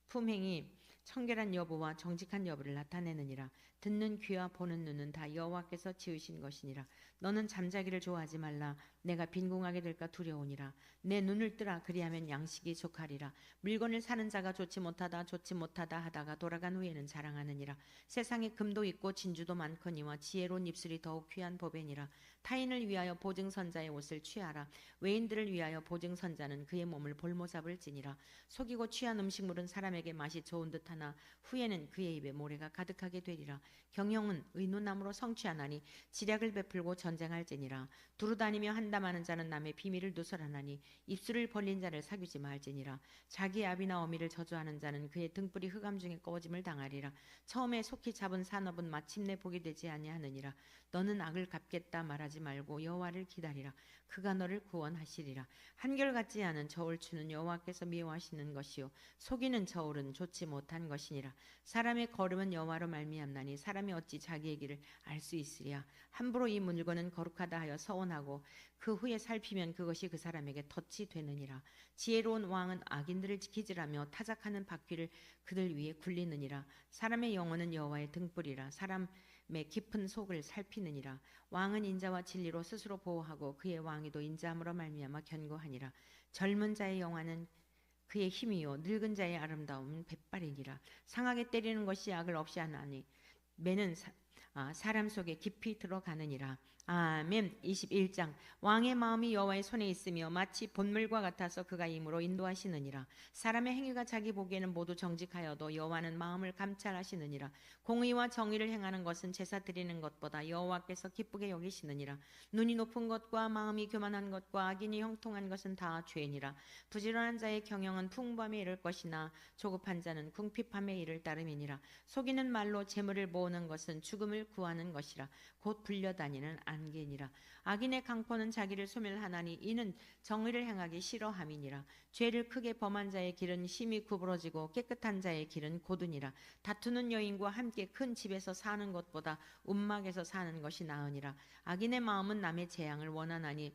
Speaker 1: 품행이 청결한 여부와 정직한 여부를 나타내느니라. 듣는 귀와 보는 눈은 다 여호와께서 지으신 것이니라. 너는 잠자기를 좋아하지 말라. 내가 빈궁하게 될까 두려우니라. 내 눈을 뜨라. 그리하면 양식이 족하리라. 물건을 사는 자가 좋지 못하다 하다가 돌아간 후에는 자랑하느니라. 세상에 금도 있고 진주도 많거니와 지혜로운 입술이 더욱 귀한 보배니라. 타인을 위하여 보증선자의 옷을 취하라. 외인들을 위하여 보증선자는 그의 몸을 볼모잡을지니라. 속이고 취한 음식물은 사람에게 맛이 좋은 듯하나 후에는 그의 입에 모래가 가득하게 되리라. 경영은 의논함으로 성취하나니 지략을 베풀고 전쟁할지니라. 두루다니며 한담하는 자는 남의 비밀을 누설하나니 입술을 벌린 자를 사귀지 말지니라. 자기 아비나 어미를 저주하는 자는 그의 등불이 흑암 중에 꺼짐을 당하리라. 처음에 속히 잡은 산업은 마침내 복이 되지 아니하느니라. 너는 악을 갚겠다 말하지 말고 여호와를 기다리라. 그가 너를 구원하시리라. 한결같지 않은 저울추는 여호와께서 미워하시는 것이요 속이는 저울은 좋지 못한 것이니라. 사람의 걸음은 여호와로 말미암나니 사람이 어찌 자기의 길을 알 수 있으랴. 함부로 이 물건은 거룩하다 하여 서원하고 그 후에 살피면 그것이 그 사람에게 덫이 되느니라. 지혜로운 왕은 악인들을 지키지라며 타작하는 바퀴를 그들 위에 굴리느니라. 사람의 영혼은 여호와의 등불이라. 사람의 깊은 속을 살피느니라. 왕은 인자와 진리로 스스로 보호하고 그의 왕위도 인자함으로 말미암아 견고하니라. 젊은 자의 영화는 그의 힘이요 늙은 자의 아름다움은 백발이니라. 상하게 때리는 것이 악을 없이 하나니 매는 사람 속에 깊이 들어가느니라. 아멘. 21장. 왕의 마음이 여호와의 손에 있으며 마치 본물과 같아서 그가 임으로 인도하시느니라. 사람의 행위가 자기 보기에는 모두 정직하여도 여호와는 마음을 감찰하시느니라. 공의와 정의를 행하는 것은 제사 드리는 것보다 여호와께서 기쁘게 여기시느니라. 눈이 높은 것과 마음이 교만한 것과 악인이 형통한 것은 다 죄니라. 부지런한 자의 경영은 풍부함에 이를 것이나 조급한 자는 궁핍함에 이를 따름이니라. 속이는 말로 재물을 모으는 것은 죽음을 구하는 것이라. 곧 불려다니는 안개니라. 악인의 강포는 자기를 소멸하나니 이는 정의를 행하기 싫어함이니라. 죄를 크게 범한 자의 길은 심히 구부러지고 깨끗한 자의 길은 고드니라. 다투는 여인과 함께 큰 집에서 사는 것보다 움막에서 사는 것이 나으니라. 악인의 마음은 남의 재앙을 원하나니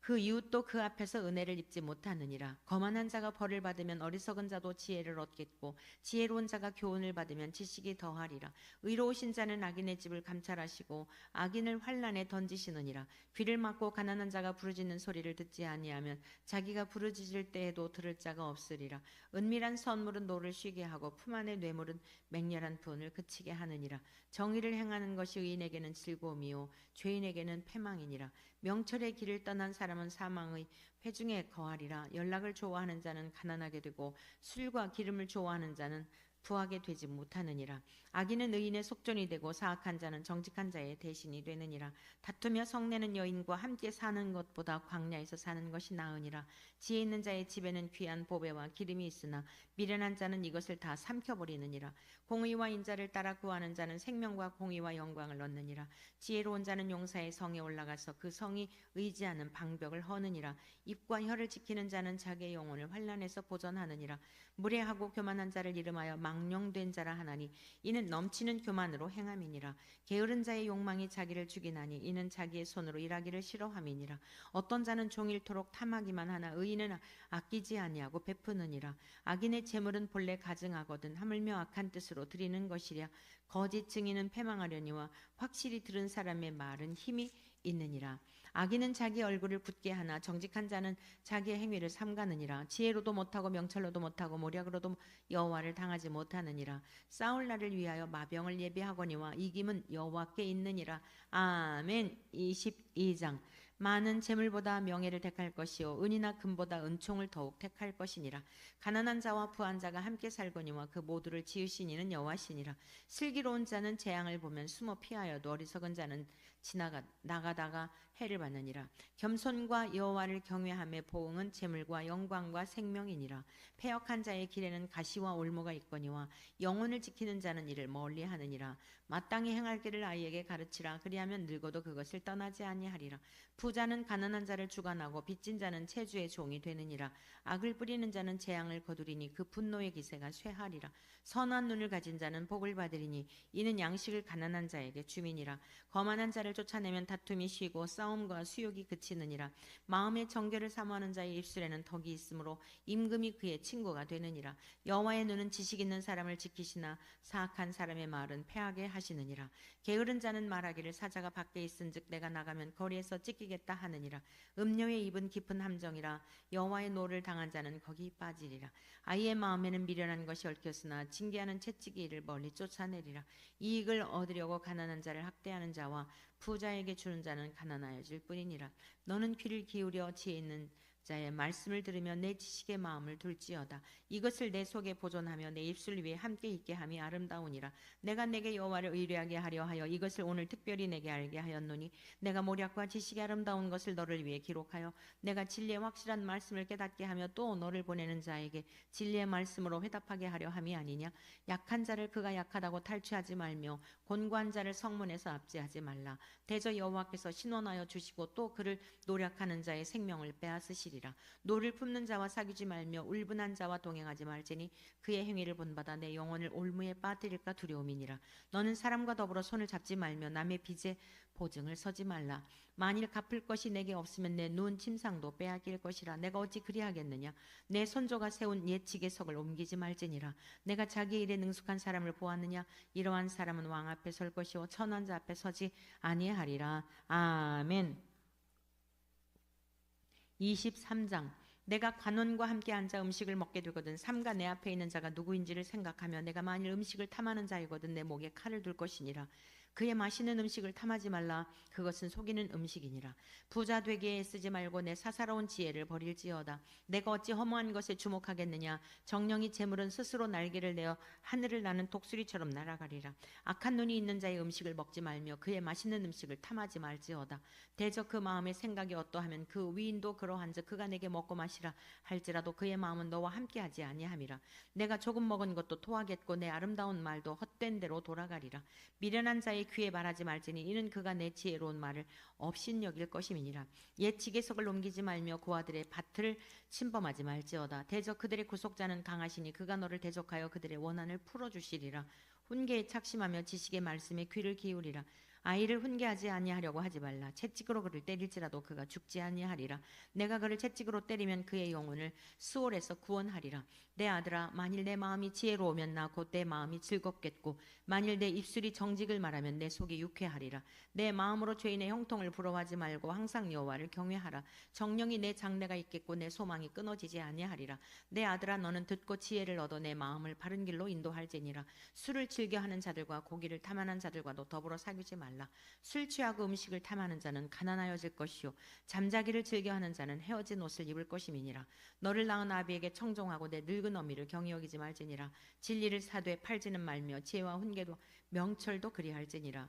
Speaker 1: 그 이웃도 그 앞에서 은혜를 입지 못하느니라. 거만한 자가 벌을 받으면 어리석은 자도 지혜를 얻겠고 지혜로운 자가 교훈을 받으면 지식이 더하리라. 의로우신 자는 악인의 집을 감찰하시고 악인을 환난에 던지시느니라. 귀를 막고 가난한 자가 부르짖는 소리를 듣지 아니하면 자기가 부르짖을 때에도 들을 자가 없으리라. 은밀한 선물은 노를 쉬게 하고 품 안의 뇌물은 맹렬한 분을 그치게 하느니라. 정의를 행하는 것이 의인에게는 즐거움이요 죄인에게는 패망이니라. 명철의 길을 떠난 사람은 사망의 회중에 거하리라. 연락을 좋아하는 자는 가난하게 되고 술과 기름을 좋아하는 자는 부하게 되지 못하느니라. 악인은 의인의 속전이 되고 사악한 자는 정직한 자의 대신이 되느니라. 다투며 성내는 여인과 함께 사는 것보다 광야에서 사는 것이 나으니라. 지혜 있는 자의 집에는 귀한 보배와 기름이 있으나 미련한 자는 이것을 다 삼켜버리느니라. 공의와 인자를 따라 구하는 자는 생명과 공의와 영광을 얻느니라. 지혜로운 자는 용사의 성에 올라가서 그 성이 의지하는 방벽을 허느니라. 입과 혀를 지키는 자는 자기의 영혼을 환난에서 보전하느니라. 무례하고 교만한 자를 이름하여 망령된 자라 하나니 이는 넘치는 교만으로 행함이니라. 게으른 자의 욕망이 자기를 죽이나니 이는 자기의 손으로 일하기를 싫어함이니라. 어떤 자는 종일토록 탐하기만 하나 의인은 아끼지 아니하고 베푸느니라. 악인의 재물은 본래 가증하거든 하물며 악한 뜻으로 드리는 것이랴. 거짓 증인은 패망하려니와 확실히 들은 사람의 말은 힘이 있느니라. 악인은 자기 얼굴을 굳게 하나 정직한 자는 자기의 행위를 삼가느니라. 지혜로도 못하고 명철로도 못하고 모략으로도 여호와를 당하지 못하느니라. 싸울 날을 위하여 마병을 예비하거니와 이김은 여호와께 있느니라. 아멘. 22장. 많은 재물보다 명예를 택할 것이요 은이나 금보다 은총을 더욱 택할 것이니라. 가난한 자와 부한 자가 함께 살거니와 그 모두를 지으신 이는 여호와시니라. 슬기로운 자는 재앙을 보면 숨어 피하여도 어리석은 자는 나가다가 해를 받느니라. 겸손과 여호와를 경외함의 보응은 재물과 영광과 생명이니라. 패역한 자의 길에는 가시와 올무가 있거니와 영혼을 지키는 자는 이를 멀리하느니라. 마땅히 행할 길을 아이에게 가르치라. 그리하면 늙어도 그것을 떠나지 아니하리라. 부자는 가난한 자를 주관하고 빚진 자는 체주의 종이 되느니라. 악을 뿌리는 자는 재앙을 거두리니 그 분노의 기세가 쇠하리라. 선한 눈을 가진 자는 복을 받으리니 이는 양식을 가난한 자에게 주민이라. 거만한 자를 쫓아내면 다툼이 쉬고 싸움과 수욕이 그치느니라. 마음의 정결을 사모하는 자의 입술에는 덕이 있으므로 임금이 그의 친구가 되느니라. 여호와의 눈은 지식 있는 사람을 지키시나 사악한 사람의 말은 패하게 하시느니라. 게으른 자는 말하기를 사자가 밖에 있은즉 내가 나가면 거리에서 찢기겠다 하느니라. 음료의 입은 깊은 함정이라. 여호와의 노를 당한 자는 거기 빠지리라. 아이의 마음에는 미련한 것이 얽혔으나 징계하는 채찍이 이를 멀리 쫓아내리라. 이익을 얻으려고 가난한 자를 학대하는 자와 부자에게 주는 자는 가난하여질 뿐이니라. 너는 귀를 기울여 지혜 있는 자의 말씀을 들으며 내 지식의 마음을 둘지어다. 이것을 내 속에 보존하며 내 입술 위에 함께 있게 함이 아름다우니라. 내가 내게 여호와를 의뢰하게 하려 하여 이것을 오늘 특별히 내게 알게 하였노니 내가 모략과 지식이 아름다운 것을 너를 위해 기록하여 내가 진리의 확실한 말씀을 깨닫게 하며 또 너를 보내는 자에게 진리의 말씀으로 회답하게 하려 함이 아니냐. 약한 자를 그가 약하다고 탈취하지 말며 곤고한 자를 성문에서 압제하지 말라. 대저 여호와께서 신원하여 주시고 또 그를 노력하는 자의 생명을 빼앗으시리라. 노를 품는 자와 사귀지 말며 울분한 자와 동행하지 말지니 그의 행위를 본받아 내 영혼을 올무에 빠뜨릴까 두려움이니라. 너는 사람과 더불어 손을 잡지 말며 남의 빚에 보증을 서지 말라. 만일 갚을 것이 내게 없으면 내 누운 침상도 빼앗길 것이라. 내가 어찌 그리하겠느냐. 내 손조가 세운 옛 지계석을 옮기지 말지니라. 내가 자기 일에 능숙한 사람을 보았느냐. 이러한 사람은 왕 앞에 설 것이요 천한 자 앞에 서지 아니하리라. 아멘. 23장. 내가 관원과 함께 앉아 음식을 먹게 되거든 삼가 내 앞에 있는 자가 누구인지를 생각하며 내가 만일 음식을 탐하는 자이거든 내 목에 칼을 둘 것이니라. 그의 마시는 음식을 탐하지 말라. 그것은 속이는 음식이니라. 부자 되게 쓰지 말고 내 사사로운 지혜를 버릴지어다. 내가 어찌 허무한 것에 주목하겠느냐. 정령이 재물은 스스로 날개를 내어 하늘을 나는 독수리처럼 날아가리라. 악한 눈이 있는 자의 음식을 먹지 말며 그의 마시는 음식을 탐하지 말지어다. 대저 그 마음의 생각이 어떠하면 그 위인도 그러한즉 그가 내게 먹고 마시라 할지라도 그의 마음은 너와 함께하지 아니함이라. 내가 조금 먹은 것도 토하겠고 내 아름다운 말도 헛된 대로 돌아가리라. 미련한 자의 귀에 말하지 말지니 이는 그가 내 지혜로운 말을 업신여길 것임이니라. 옛 지계석을 옮기지 말며 고아들의 밭을 침범하지 말지어다. 대저 그들의 구속자는 강하시니 그가 너를 대적하여 그들의 원한을 풀어주시리라. 훈계에 착심하며 지식의 말씀에 귀를 기울이라. 아이를 훈계하지 아니하려고 하지 말라. 채찍으로 그를 때릴지라도 그가 죽지 아니하리라. 내가 그를 채찍으로 때리면 그의 영혼을 수월에서 구원하리라. 내 아들아, 만일 내 마음이 지혜로우면 나 곧 내 마음이 즐겁겠고 만일 내 입술이 정직을 말하면 내 속이 유쾌하리라. 내 마음으로 죄인의 형통을 부러워하지 말고 항상 여호와를 경외하라. 정령이 내 장래가 있겠고 내 소망이 끊어지지 아니하리라. 내 아들아, 너는 듣고 지혜를 얻어 내 마음을 바른 길로 인도할지니라. 술을 즐겨하는 자들과 고기를 탐하는 자들과도 더불어 사귀지 말라. 술 취하고 음식을 탐하는 자는 가난하여질 것이요 잠자기를 즐겨하는 자는 헤어진 옷을 입을 것임이니라. 너를 낳은 아비에게 청종하고 내 늙은 어미를 경히 여기지 말지니라. 진리를 사되 팔지는 말며 지혜와 훈계도 명철도 그리할지니라.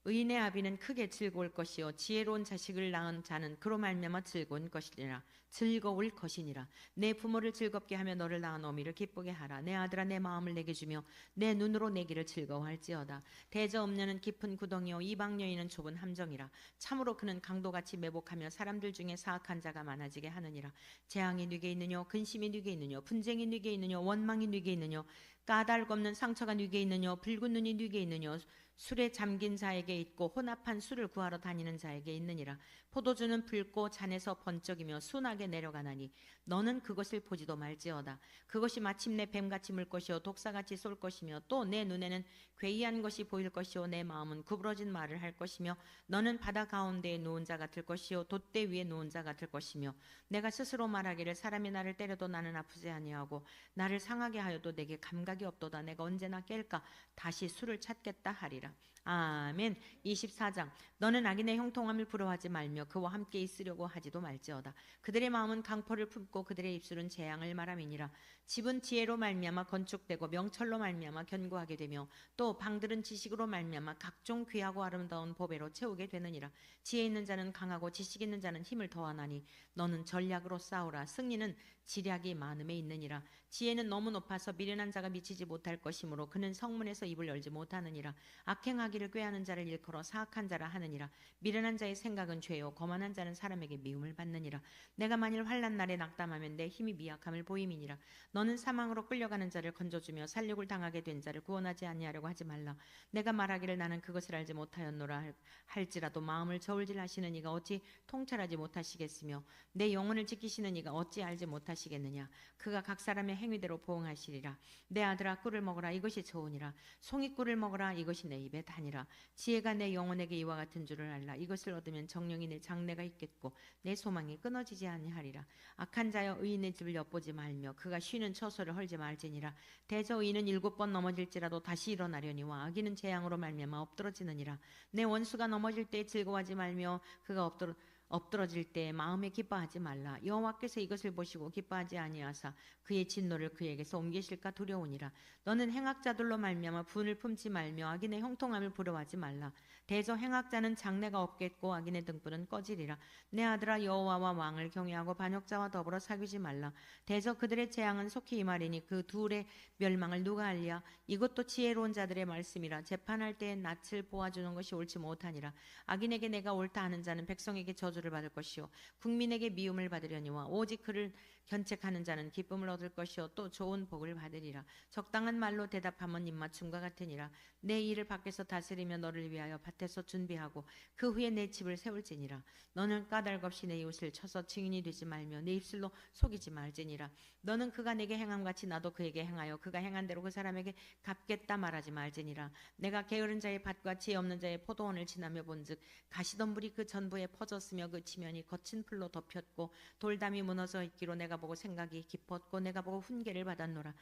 Speaker 1: 의인의 아비는 크게 즐거울 것이요 지혜로운 자식을 낳은 자는 그로 말미암아 즐거울 것이니라. 내 부모를 즐겁게 하며 너를 낳은 어미를 기쁘게 하라. 내 아들아, 내 마음을 내게 주며 내 눈으로 내기를 즐거워할지어다. 대저 음녀는 깊은 구덩이요 이방 여인은 좁은 함정이라. 참으로 그는 강도같이 매복하며 사람들 중에 사악한 자가 많아지게 하느니라. 재앙이 네게 있느뇨 근심이 네게 있느뇨 분쟁이 네게 있느뇨 원망이 네게 있느뇨 까닭 없는 상처가 네게 있느뇨 붉은 눈이 네게 있느뇨 술에 잠긴 자에게 있고 혼합한 술을 구하러 다니는 자에게 있느니라. 포도주는 붉고 잔에서 번쩍이며 순하게 내려가나니 너는 그것을 보지도 말지어다. 그것이 마침내 뱀같이 물 것이요 독사같이 쏠 것이며 또 내 눈에는 괴이한 것이 보일 것이요 내 마음은 구부러진 말을 할 것이며 너는 바다 가운데에 누운 자 같을 것이요 돛대 위에 누운 자 같을 것이며 내가 스스로 말하기를 사람이 나를 때려도 나는 아프지 아니하고 나를 상하게 하여도 내게 감각이 없도다. 내가 언제나 깰까 다시 술을 찾겠다 하리라. 아멘. 24장. 너는 악인의 형통함을 부러워하지 말며 그와 함께 있으려고 하지도 말지어다. 그들의 마음은 강포를 품고 그들의 입술은 재앙을 말함이니라. 집은 지혜로 말미암아 건축되고 명철로 말미암아 견고하게 되며 또 방들은 지식으로 말미암아 각종 귀하고 아름다운 보배로 채우게 되느니라. 지혜 있는 자는 강하고 지식 있는 자는 힘을 더하나니 너는 전략으로 싸우라. 승리는 지략이 많음에 있느니라. 지혜는 너무 높아서 미련한 자가 미치지 못할 것이므로 그는 성문에서 입을 열지 못하느니라. 악행하기를 꾀하는 자를 일컬어 사악한 자라 하느니라. 미련한 자의 생각은 죄요 거만한 자는 사람에게 미움을 받느니라. 내가 만일 환난 날에 낙담하면 내 힘이 미약함을 보임이니라. 너는 사망으로 끌려가는 자를 건져주며 살육을 당하게 된 자를 구원하지 아니하려고 하지 말라. 내가 말하기를 나는 그것을 알지 못하였노라 할지라도 마음을 저울질하시는 이가 어찌 통찰하지 못하시겠으며 내 영혼을 지키시는 이가 어찌 알지 못하시겠느냐. 그가 각 사람의 행위대로 보응하시리라. 내 아들아 꿀을 먹으라 이것이 좋으니라. 송이꿀을 먹으라 이것이 내 입에 다니라. 지혜가 내 영혼에게 이와 같은 줄을 알라. 이것을 얻으면 정령이 내 장래가 있겠고 내 소망이 끊어지지 아니하리라. 악한 자여 의인의 집을 엿보지 말며 그가 쉬는 처소를 헐지 말지니라. 대저 의인은 7번 넘어질지라도 다시 일어나려니와 악인은 재앙으로 말미암아 엎드러지느니라. 내 원수가 넘어질 때 즐거워하지 말며 그가 엎드러질 때 마음에 기뻐하지 말라. 여호와께서 이것을 보시고 기뻐하지 아니하사 그의 진노를 그에게서 옮기실까 두려우니라. 너는 행악자들로 말미암아 분을 품지 말며 악인의 형통함을 부러워하지 말라. 대저 행악자는 장래가 없겠고 악인의 등불은 꺼지리라. 내 아들아 여호와와 왕을 경외하고 반역자와 더불어 사귀지 말라. 대저 그들의 재앙은 속히 임하리니 그 둘의 멸망을 누가 알랴. 이것도 지혜로운 자들의 말씀이라. 재판할 때에 낯을 보아주는 것이 옳지 못하니라. 악인에게 내가 옳다 하는 자는 백성에게 저주를 받을 것이요 국민에게 미움을 받으려니와 오직 그를 견책하는 자는 기쁨을 얻을 것이요 또 좋은 복을 받으리라. 적당한 말로 대답하면 입맞춤과 같으니라. 내 일을 밖에서 다스리며 너를 위하여 밭에서 준비하고 그 후에 내 집을 세울지니라. 너는 까닭 없이 내 이웃을 쳐서 증인이 되지 말며 내 입술로 속이지 말지니라. 너는 그가 내게 행함같이 나도 그에게 행하여 그가 행한 대로 그 사람에게 갚겠다 말하지 말지니라. 내가 게으른 자의 밭과 지혜 없는 자의 포도원을 지나며 본즉 가시덤불이 그 전부에 퍼졌으며 그 지면이 거친 풀로 덮였고 돌담이 무너져 있기로 내가 보고 생각이 깊었고 내가 보고 훈계를 받았노라.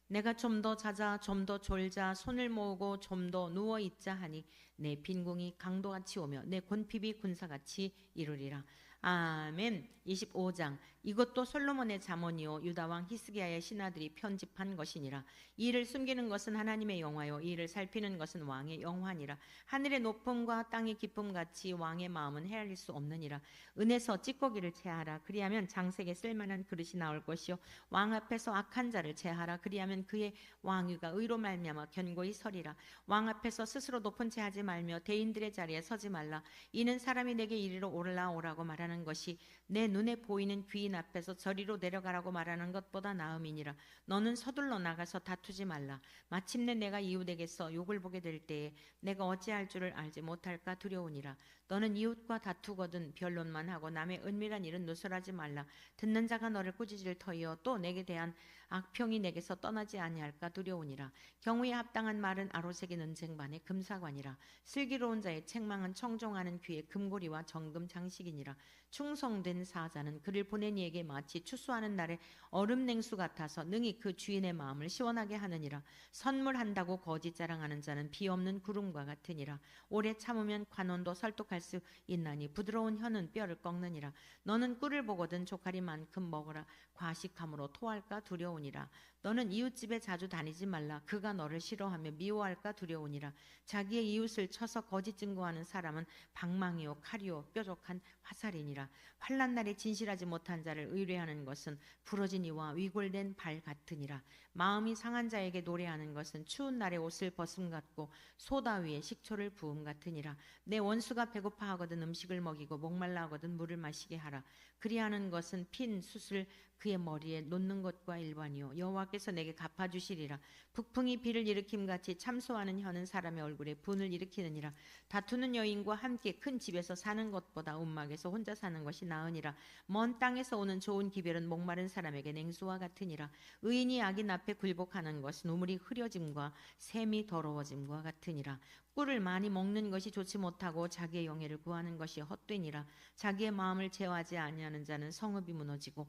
Speaker 1: 내가 좀 더 자자 좀 더 졸자 손을 모으고 좀 더 누워 있자 하니 내 빈궁이 강도같이 오며 내 곤핍이 군사같이 이루리라. 아멘. 25장. 이것도 솔로몬의 잠언이요 유다 왕 히스기야의 신하들이 편집한 것이니라. 이를 숨기는 것은 하나님의 영화요 이를 살피는 것은 왕의 영화니라. 하늘의 높음과 땅의 깊음 같이 왕의 마음은 헤아릴 수 없느니라. 은에서 찌꺼기를 제하라. 그리하면 장색에 쓸만한 그릇이 나올 것이요 왕 앞에서 악한 자를 제하라. 그리하면 그의 왕위가 의로 말미암아 견고히 서리라. 왕 앞에서 스스로 높은 채 하지 말며 대인들의 자리에 서지 말라. 이는 사람이 내게 이리로 올라오라고 말하는 것이 내 눈에 보이는 귀인 앞에서 저리로 내려가라고 말하는 것보다 나음이니라. 너는 서둘러 나가서 다투지 말라. 마침내 내가 이웃에게서 욕을 보게 될 때에 내가 어찌할 줄을 알지 못할까 두려우니라. 너는 이웃과 다투거든 변론만 하고 남의 은밀한 일은 누설하지 말라. 듣는 자가 너를 꾸짖을 터이요 또 내게 대한 악평이 내게서 떠나지 아니할까 두려우니라. 경우에 합당한 말은 아로새긴 은쟁반의 금사관이라. 슬기로운 자의 책망은 청종하는 귀의 금고리와 정금 장식이니라. 충성된 사자는 그를 보낸 이에게 마치 추수하는 날에 얼음 냉수 같아서 능히 그 주인의 마음을 시원하게 하느니라. 선물한다고 거짓 자랑하는 자는 비 없는 구름과 같으니라. 오래 참으면 관원도 설득할 수 있나니 부드러운 혀는 뼈를 꺾느니라. 너는 꿀을 보거든 조카리만큼 먹으라. 과식함으로 토할까 두려우니라. 너는 이웃집에 자주 다니지 말라. 그가 너를 싫어하며 미워할까 두려우니라. 자기의 이웃을 쳐서 거짓 증거하는 사람은 방망이요 칼이요 뾰족한 화살이니라. 환난 날에 진실하지 못한 자를 의뢰하는 것은 부러진 이와 위골된 발 같으니라. 마음이 상한 자에게 노래하는 것은 추운 날에 옷을 벗음 같고 소다 위에 식초를 부음 같으니라. 내 원수가 배고파하거든 음식을 먹이고 목말라하거든 물을 마시게 하라. 그리하는 것은 핀 숯을 그의 머리에 놓는 것과 일반이요 여호와께서 내게 갚아주시리라. 북풍이 비를 일으킴같이 참소하는 혀는 사람의 얼굴에 분을 일으키느니라. 다투는 여인과 함께 큰 집에서 사는 것보다 움막에서 혼자 사는 것이 나으니라. 먼 땅에서 오는 좋은 기별은 목마른 사람에게 냉수와 같으니라. 의인이 악인 앞에 굴복하는 것은 우물이 흐려짐과 샘이 더러워짐과 같으니라. 꿀을 많이 먹는 것이 좋지 못하고 자기의 영예를 구하는 것이 헛되니라. 자기의 마음을 제어하지 아니하는 자는 성읍이 무너지고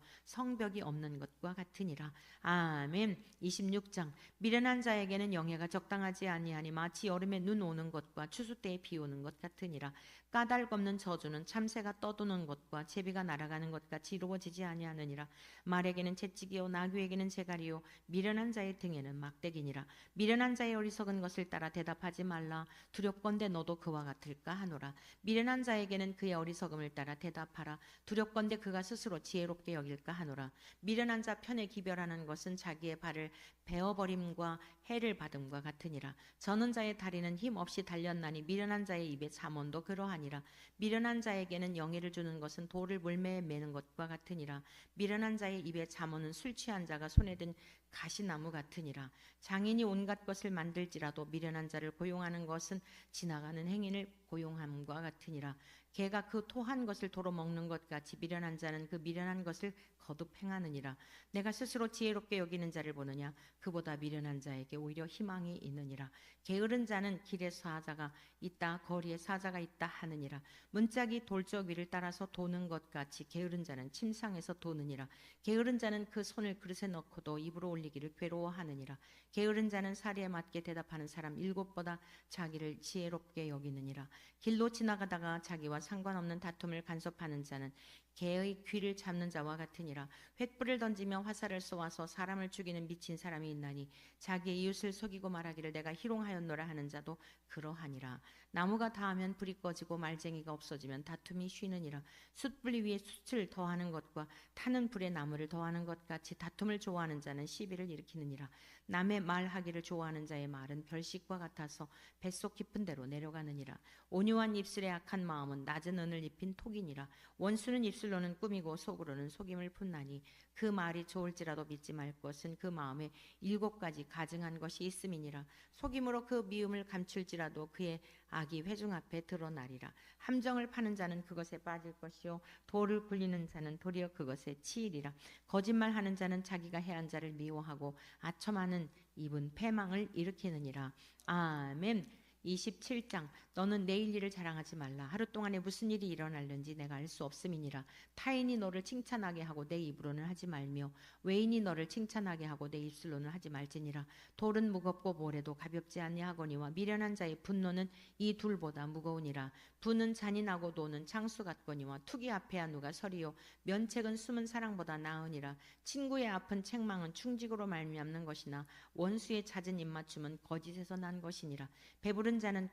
Speaker 1: 성벽이 없는 것과 같으니라. 아멘. 26장. 미련한 자에게는 영예가 적당하지 아니하니 마치 여름에 눈 오는 것과 추수 때에 비 오는 것 같으니라. 까닭 없는 저주는 참새가 떠도는 것과 제비가 날아가는 것 같이 이루어지지 아니하느니라. 말에게는 채찍이요 나귀에게는 재갈이요 미련한 자의 등에는 막대기니라. 미련한 자의 어리석은 것을 따라 대답하지 말라. 두렵건대 너도 그와 같을까 하노라. 미련한 자에게는 그의 어리석음을 따라 대답하라. 두렵건대 그가 스스로 지혜롭게 여길까 하노라. 미련한 자 편에 기별하는 것은 자기의 발을 베어버림과 해를 받음과 같으니라. 저는 자의 다리는 힘 없이 달렸나니 미련한 자의 입에 잠언도 그러하니라. 미련한 자에게는 영예를 주는 것은 돌을 물매에 매는 것과 같으니라. 미련한 자의 입에 잠언은 술 취한 자가 손에 든 가시나무 같으니라. 장인이 온갖 것을 만들지라도 미련한 자를 고용하는 것은 지나가는 행인을 고용함과 같으니라. 개가 그 토한 것을 도로 먹는 것 같이 미련한 자는 그 미련한 것을 거듭 행하느니라. 내가 스스로 지혜롭게 여기는 자를 보느냐? 그보다 미련한 자에게 오히려 희망이 있느니라. 게으른 자는 길에 사자가 있다 거리에 사자가 있다 하느니라. 문짝이 돌적 위를 따라서 도는 것 같이 게으른 자는 침상에서 도느니라. 게으른 자는 그 손을 그릇에 넣고도 입으로 올리기를 괴로워하느니라. 게으른 자는 사리에 맞게 대답하는 사람 일곱보다 자기를 지혜롭게 여기느니라. 길로 지나가다가 자기와 상관없는 다툼을 간섭하는 자는 개의 귀를 잡는 자와 같으니라. 횃불을 던지며 화살을 쏘아서 사람을 죽이는 미친 사람이 있나니 자기의 이웃을 속이고 말하기를 내가 희롱하였노라 하는 자도 그러하니라. 나무가 다하면 불이 꺼지고 말쟁이가 없어지면 다툼이 쉬느니라. 숯불 위에 숯을 더하는 것과 타는 불에 나무를 더하는 것 같이 다툼을 좋아하는 자는 시비를 일으키느니라. 남의 말하기를 좋아하는 자의 말은 별식과 같아서 뱃속 깊은 데로 내려가느니라. 온유한 입술의 악한 마음은 낮은 은을 입힌 톡이니라. 원수는 입술로는 꾸미고 속으로는 속임을 푼나니 그 말이 좋을지라도 믿지 말 것은 그 마음에 7가지 가증한 것이 있음이니라. 속임으로 그 미움을 감출지라도 그의 악이 회중 앞에 드러나리라. 함정을 파는 자는 그것에 빠질 것이요 돌을 굴리는 자는 도리어 그것에 치이리라. 거짓말하는 자는 자기가 해한 자를 미워하고 아첨하는 입은 패망을 일으키느니라. 아멘. 27장. 너는 내일 일을 자랑하지 말라. 하루 동안에 무슨 일이 일어날는지 내가 알 수 없음이니라. 타인이 너를 칭찬하게 하고 내 입으로는 하지 말며 외인이 너를 칭찬하게 하고 내 입술로는 하지 말지니라. 돌은 무겁고 모래도 가볍지 아니하거니와 미련한 자의 분노는 이 둘보다 무거우니라. 부는 잔인하고 노는 창수 같거니와 투기 앞에야 누가 서리요 면책은 숨은 사랑보다 나으니라. 친구의 아픈 책망은 충직으로 말미암는 것이나 원수의 잦은 입맞춤은 거짓에서 난 것이니라. 배부른 자는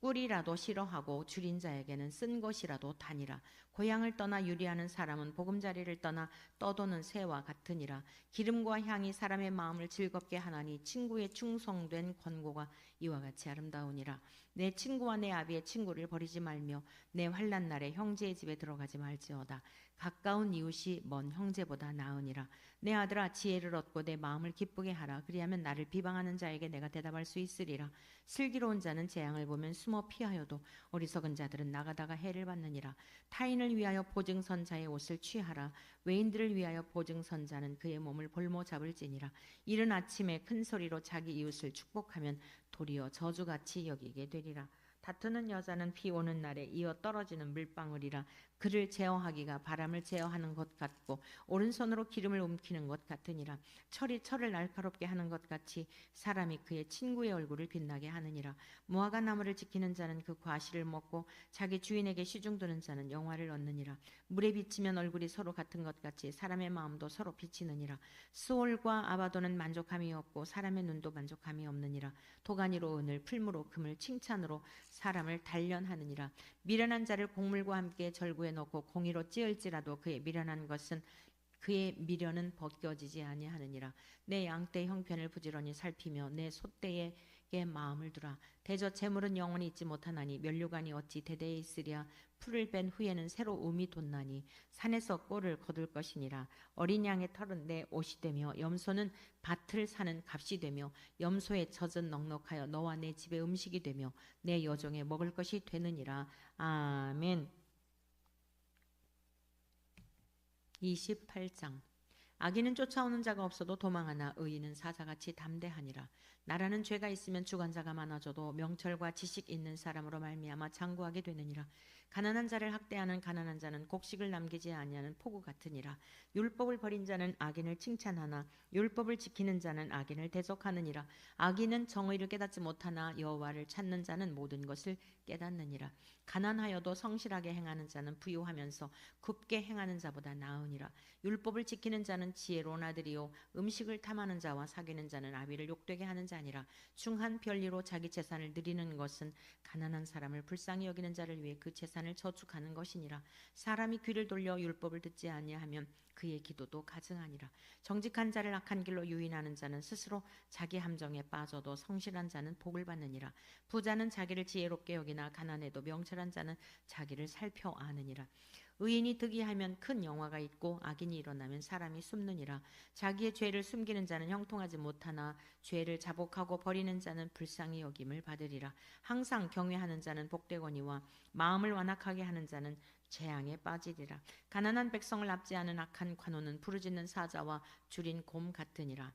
Speaker 1: 꿀이라도 싫어하고 줄인 자에게는 쓴 것이라도 다니라. 고향을 떠나 유리하는 사람은 보금자리를 떠나 떠도는 새와 같으니라. 기름과 향이 사람의 마음을 즐겁게 하나니 친구의 충성된 권고가 이와 같이 아름다우니라. 내 친구와 내 아비의 친구를 버리지 말며 내 환난 날에 형제의 집에 들어가지 말지어다. 가까운 이웃이 먼 형제보다 나으니라. 내 아들아 지혜를 얻고 내 마음을 기쁘게 하라. 그리하면 나를 비방하는 자에게 내가 대답할 수 있으리라. 슬기로운 자는 재앙을 보면 숨어 피하여도 어리석은 자들은 나가다가 해를 받느니라. 타인을 위하여 보증선자의 옷을 취하라. 외인들을 위하여 보증선자는 그의 몸을 볼모 잡을지니라. 이른 아침에 큰 소리로 자기 이웃을 축복하면 도리어 저주같이 여기게 되리라. 다투는 여자는 비 오는 날에 이어 떨어지는 물방울이라. 그를 제어하기가 바람을 제어하는 것 같고 오른손으로 기름을 움키는 것 같으니라. 철이 철을 날카롭게 하는 것 같이 사람이 그의 친구의 얼굴을 빛나게 하느니라. 무화과 나무를 지키는 자는 그 과실을 먹고 자기 주인에게 시중드는 자는 영화를 얻느니라. 물에 비치면 얼굴이 서로 같은 것 같이 사람의 마음도 서로 비치느니라. 수올과 아바도는 만족함이 없고 사람의 눈도 만족함이 없느니라. 도가니로 은을 풀무로 금을 칭찬으로 사람을 단련하느니라. 미련한 자를 곡물과 함께 절구에 넣고 공의로 찌을지라도 그의 미련한 것은 그의 미련은 벗겨지지 아니하느니라. 내 양떼 형편을 부지런히 살피며 내 소떼에게 마음을 두라. 대저 재물은 영원히 있지 못하나니 면류관이 어찌 대대에 있으랴. 풀을 뺀 후에는 새로 움이 돋나니 산에서 꼴을 거둘 것이니라. 어린 양의 털은 내 옷이 되며 염소는 밭을 사는 값이 되며 염소의 젖은 넉넉하여 너와 내 집의 음식이 되며 내 여종의 먹을 것이 되느니라. 아멘. 28장. 악인은 쫓아오는 자가 없어도 도망하나 의인은 사자같이 담대하니라. 나라는 죄가 있으면 주관자가 많아져도 명철과 지식 있는 사람으로 말미암아 장구하게 되느니라. 가난한 자를 학대하는 가난한 자는 곡식을 남기지 아니하는 포구 같으니라. 율법을 버린 자는 악인을 칭찬하나 율법을 지키는 자는 악인을 대적하느니라. 악인은 정의를 깨닫지 못하나 여호와를 찾는 자는 모든 것을 깨닫느니라. 가난하여도 성실하게 행하는 자는 부유하면서 굽게 행하는 자보다 나으니라. 율법을 지키는 자는 지혜로운 아들이요 음식을 탐하는 자와 사귀는 자는 아비를 욕되게 하는 자니라. 중한 별리로 자기 재산을 누리는 것은 가난한 사람을 불쌍히 여기는 자를 위해 그 재산을 저축하는 것이니라. 사람이 귀를 돌려 율법을 듣지 아니하면 그의 기도도 가증하니라. 정직한 자를 악한 길로 유인하는 자는 스스로 자기 함정에 빠져도 성실한 자는 복을 받느니라. 부자는 자기를 지혜롭게 여기나 가난해도 명철한 자는 자기를 살펴 아느니라. 의인이 득이하면 큰 영화가 있고 악인이 일어나면 사람이 숨느니라. 자기의 죄를 숨기는 자는 형통하지 못하나 죄를 자복하고 버리는 자는 불쌍히 여김을 받으리라. 항상 경외하는 자는 복되거니와 마음을 완악하게 하는 자는 재앙에 빠지리라. 가난한 백성을 납치하는 악한 관원은 부르짖는 사자와 줄인 곰 같으니라.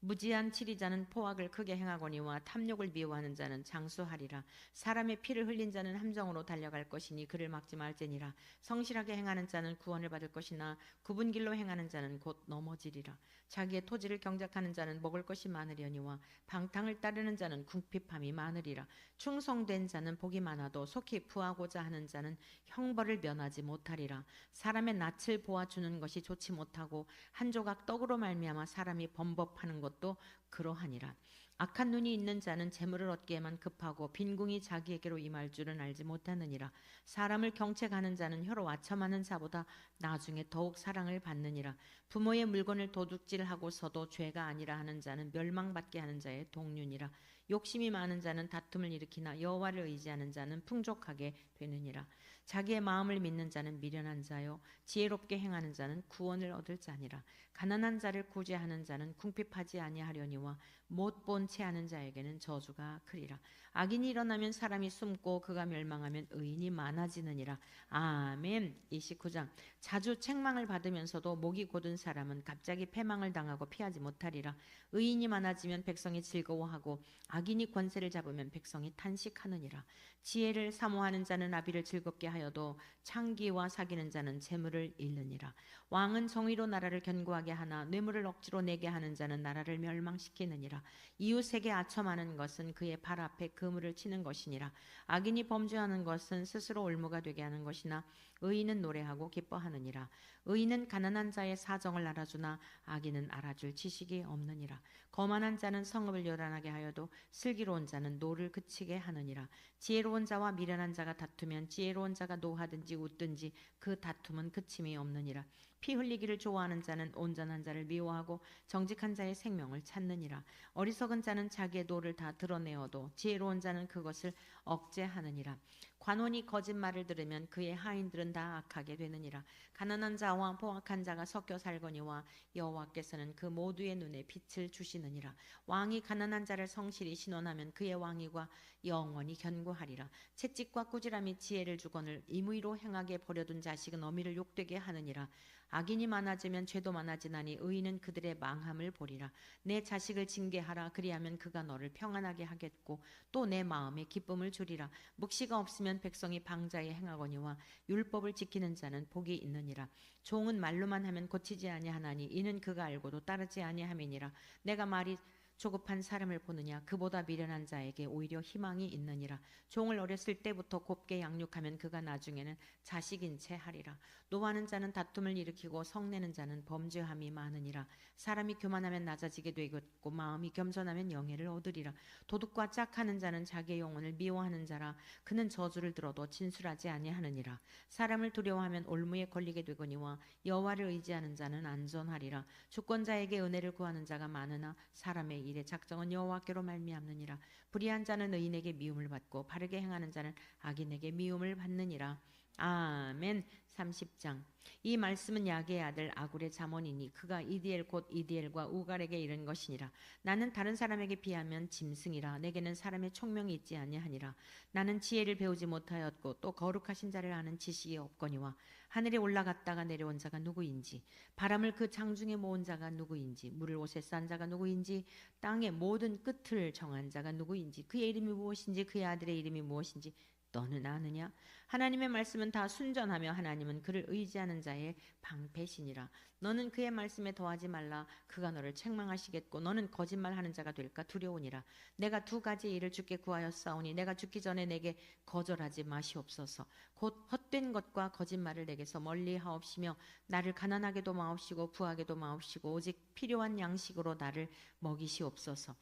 Speaker 1: 무지한 치리자는 포악을 크게 행하거니와 탐욕을 미워하는 자는 장수하리라. 사람의 피를 흘린 자는 함정으로 달려갈 것이니 그를 막지 말지니라. 성실하게 행하는 자는 구원을 받을 것이나 굽은 길로 행하는 자는 곧 넘어지리라. 자기의 토지를 경작하는 자는 먹을 것이 많으려니와 방탕을 따르는 자는 궁핍함이 많으리라. 충성된 자는 복이 많아도 속히 부하고자 하는 자는 형벌을 면하지 못하리라. 사람의 낯을 보아주는 것이 좋지 못하고 한 조각 떡으로 말미암아 사람이 범법하는 것도 그러하니라. 악한 눈이 있는 자는 재물을 얻기에만 급하고 빈궁이 자기에게로 임할 줄은 알지 못하느니라. 사람을 경책하는 자는 혀로 아첨하는 자보다 나중에 더욱 사랑을 받느니라. 부모의 물건을 도둑질하고서도 죄가 아니라 하는 자는 멸망받게 하는 자의 동류니라. 욕심이 많은 자는 다툼을 일으키나 여호와를 의지하는 자는 풍족하게 되느니라. 자기의 마음을 믿는 자는 미련한 자요 지혜롭게 행하는 자는 구원을 얻을 자니라. 가난한 자를 구제하는 자는 궁핍하지 아니하려니와 못 본 채 하는 자에게는 저주가 크리라. 악인이 일어나면 사람이 숨고 그가 멸망하면 의인이 많아지느니라. 아멘. 29장. 자주 책망을 받으면서도 목이 곧은 사람은 갑자기 패망을 당하고 피하지 못하리라. 의인이 많아지면 백성이 즐거워하고 악인이 권세를 잡으면 백성이 탄식하느니라. 지혜를 사모하는 자는 아비를 즐겁게 하여도 창기와 사귀는 자는 재물을 잃느니라. 왕은 정의로 나라를 견고하게 하나 뇌물을 억지로 내게 하는 자는 나라를 멸망시키느니라. 이웃에게 아첨하는 것은 그의 발 앞에 그물을 치는 것이니라. 악인이 범죄하는 것은 스스로 올무가 되게 하는 것이나 의인은 노래하고 기뻐하느니라. 의인은 가난한 자의 사정을 알아주나 악인은 알아줄 지식이 없느니라. 거만한 자는 성읍을 요란하게 하여도 슬기로운 자는 노를 그치게 하느니라. 지혜로운 자와 미련한 자가 다투면 지혜로운 자가 노하든지 웃든지 그 다툼은 그침이 없느니라. 피 흘리기를 좋아하는 자는 온전한 자를 미워하고 정직한 자의 생명을 찾느니라. 어리석은 자는 자기의 노를 다 드러내어도 지혜로운 자는 그것을 억제하느니라. 관원이 거짓말을 들으면 그의 하인들은 다 악하게 되느니라. 가난한 자와 포악한 자가 섞여 살거니와 여호와께서는 그 모두의 눈에 빛을 주시느니라. 왕이 가난한 자를 성실히 신원하면 그의 왕위가 영원히 견고하리라. 채찍과 꾸지람이 지혜를 주거늘 임의로 행하게 버려둔 자식은 어미를 욕되게 하느니라. 악인이 많아지면 죄도 많아지나니 의인은 그들의 망함을 보리라. 내 자식을 징계하라. 그리하면 그가 너를 평안하게 하겠고 또 내 마음에 기쁨을 주리라. 묵시가 없으면 백성이 방자에 행하거니와 율법을 지키는 자는 복이 있느니라. 종은 말로만 하면 고치지 아니하나니 이는 그가 알고도 따르지 아니함이니라. 내가 말이 조급한 사람을 보느냐 그보다 미련한 자에게 오히려 희망이 있느니라. 종을 어렸을 때부터 곱게 양육하면 그가 나중에는 자식인 채 하리라. 노하는 자는 다툼을 일으키고 성내는 자는 범죄함이 많으니라. 사람이 교만하면 낮아지게 되겠고 마음이 겸손하면 영예를 얻으리라. 도둑과 짝하는 자는 자기의 영혼을 미워하는 자라. 그는 저주를 들어도 진술하지 아니하느니라. 사람을 두려워하면 올무에 걸리게 되거니와 여호와를 의지하는 자는 안전하리라. 주권자에게 은혜를 구하는 자가 많으나 사람의 일의 작정은 여호와께로 말미암느니라. 불의한 자는 의인에게 미움을 받고 바르게 행하는 자는 악인에게 미움을 받느니라. 아멘. 30장. 이 말씀은 야게의 아들 아굴의 잠언이니 그가 이디엘 곧 이디엘과 우갈에게 이른 것이니라. 나는 다른 사람에게 비하면 짐승이라. 내게는 사람의 총명이 있지 아니하니라. 나는 지혜를 배우지 못하였고 또 거룩하신 자를 아는 지식이 없거니와 하늘에 올라갔다가 내려온 자가 누구인지 바람을 그 장중에 모은 자가 누구인지 물을 옷에 싼 자가 누구인지 땅의 모든 끝을 정한 자가 누구인지 그의 이름이 무엇인지 그의 아들의 이름이 무엇인지 너는 아느냐? 하나님의 말씀은 다 순전하며 하나님은 그를 의지하는 자의 방패시니라. 너는 그의 말씀에 더하지 말라. 그가 너를 책망하시겠고 너는 거짓말하는 자가 될까 두려우니라. 내가 두 가지 일을 주께 구하였사오니 내가 죽기 전에 내게 거절하지 마시옵소서. 곧 헛된 것과 거짓말을 내게서 멀리하옵시며 나를 가난하게도 마옵시고 부하게도 마옵시고 오직 필요한 양식으로 나를 먹이시옵소서.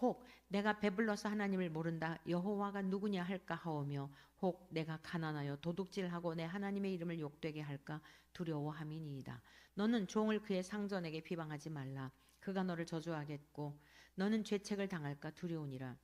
Speaker 1: 혹 내가 배불러서 하나님을 모른다 여호와가 누구냐 할까 하오며 혹 내가 가난하여 도둑질하고 내 하나님의 이름을 욕되게 할까 두려워함이니이다. 너는 종을 그의 상전에게 비방하지 말라. 그가 너를 저주하겠고 너는 죄책을 당할까 두려우니라.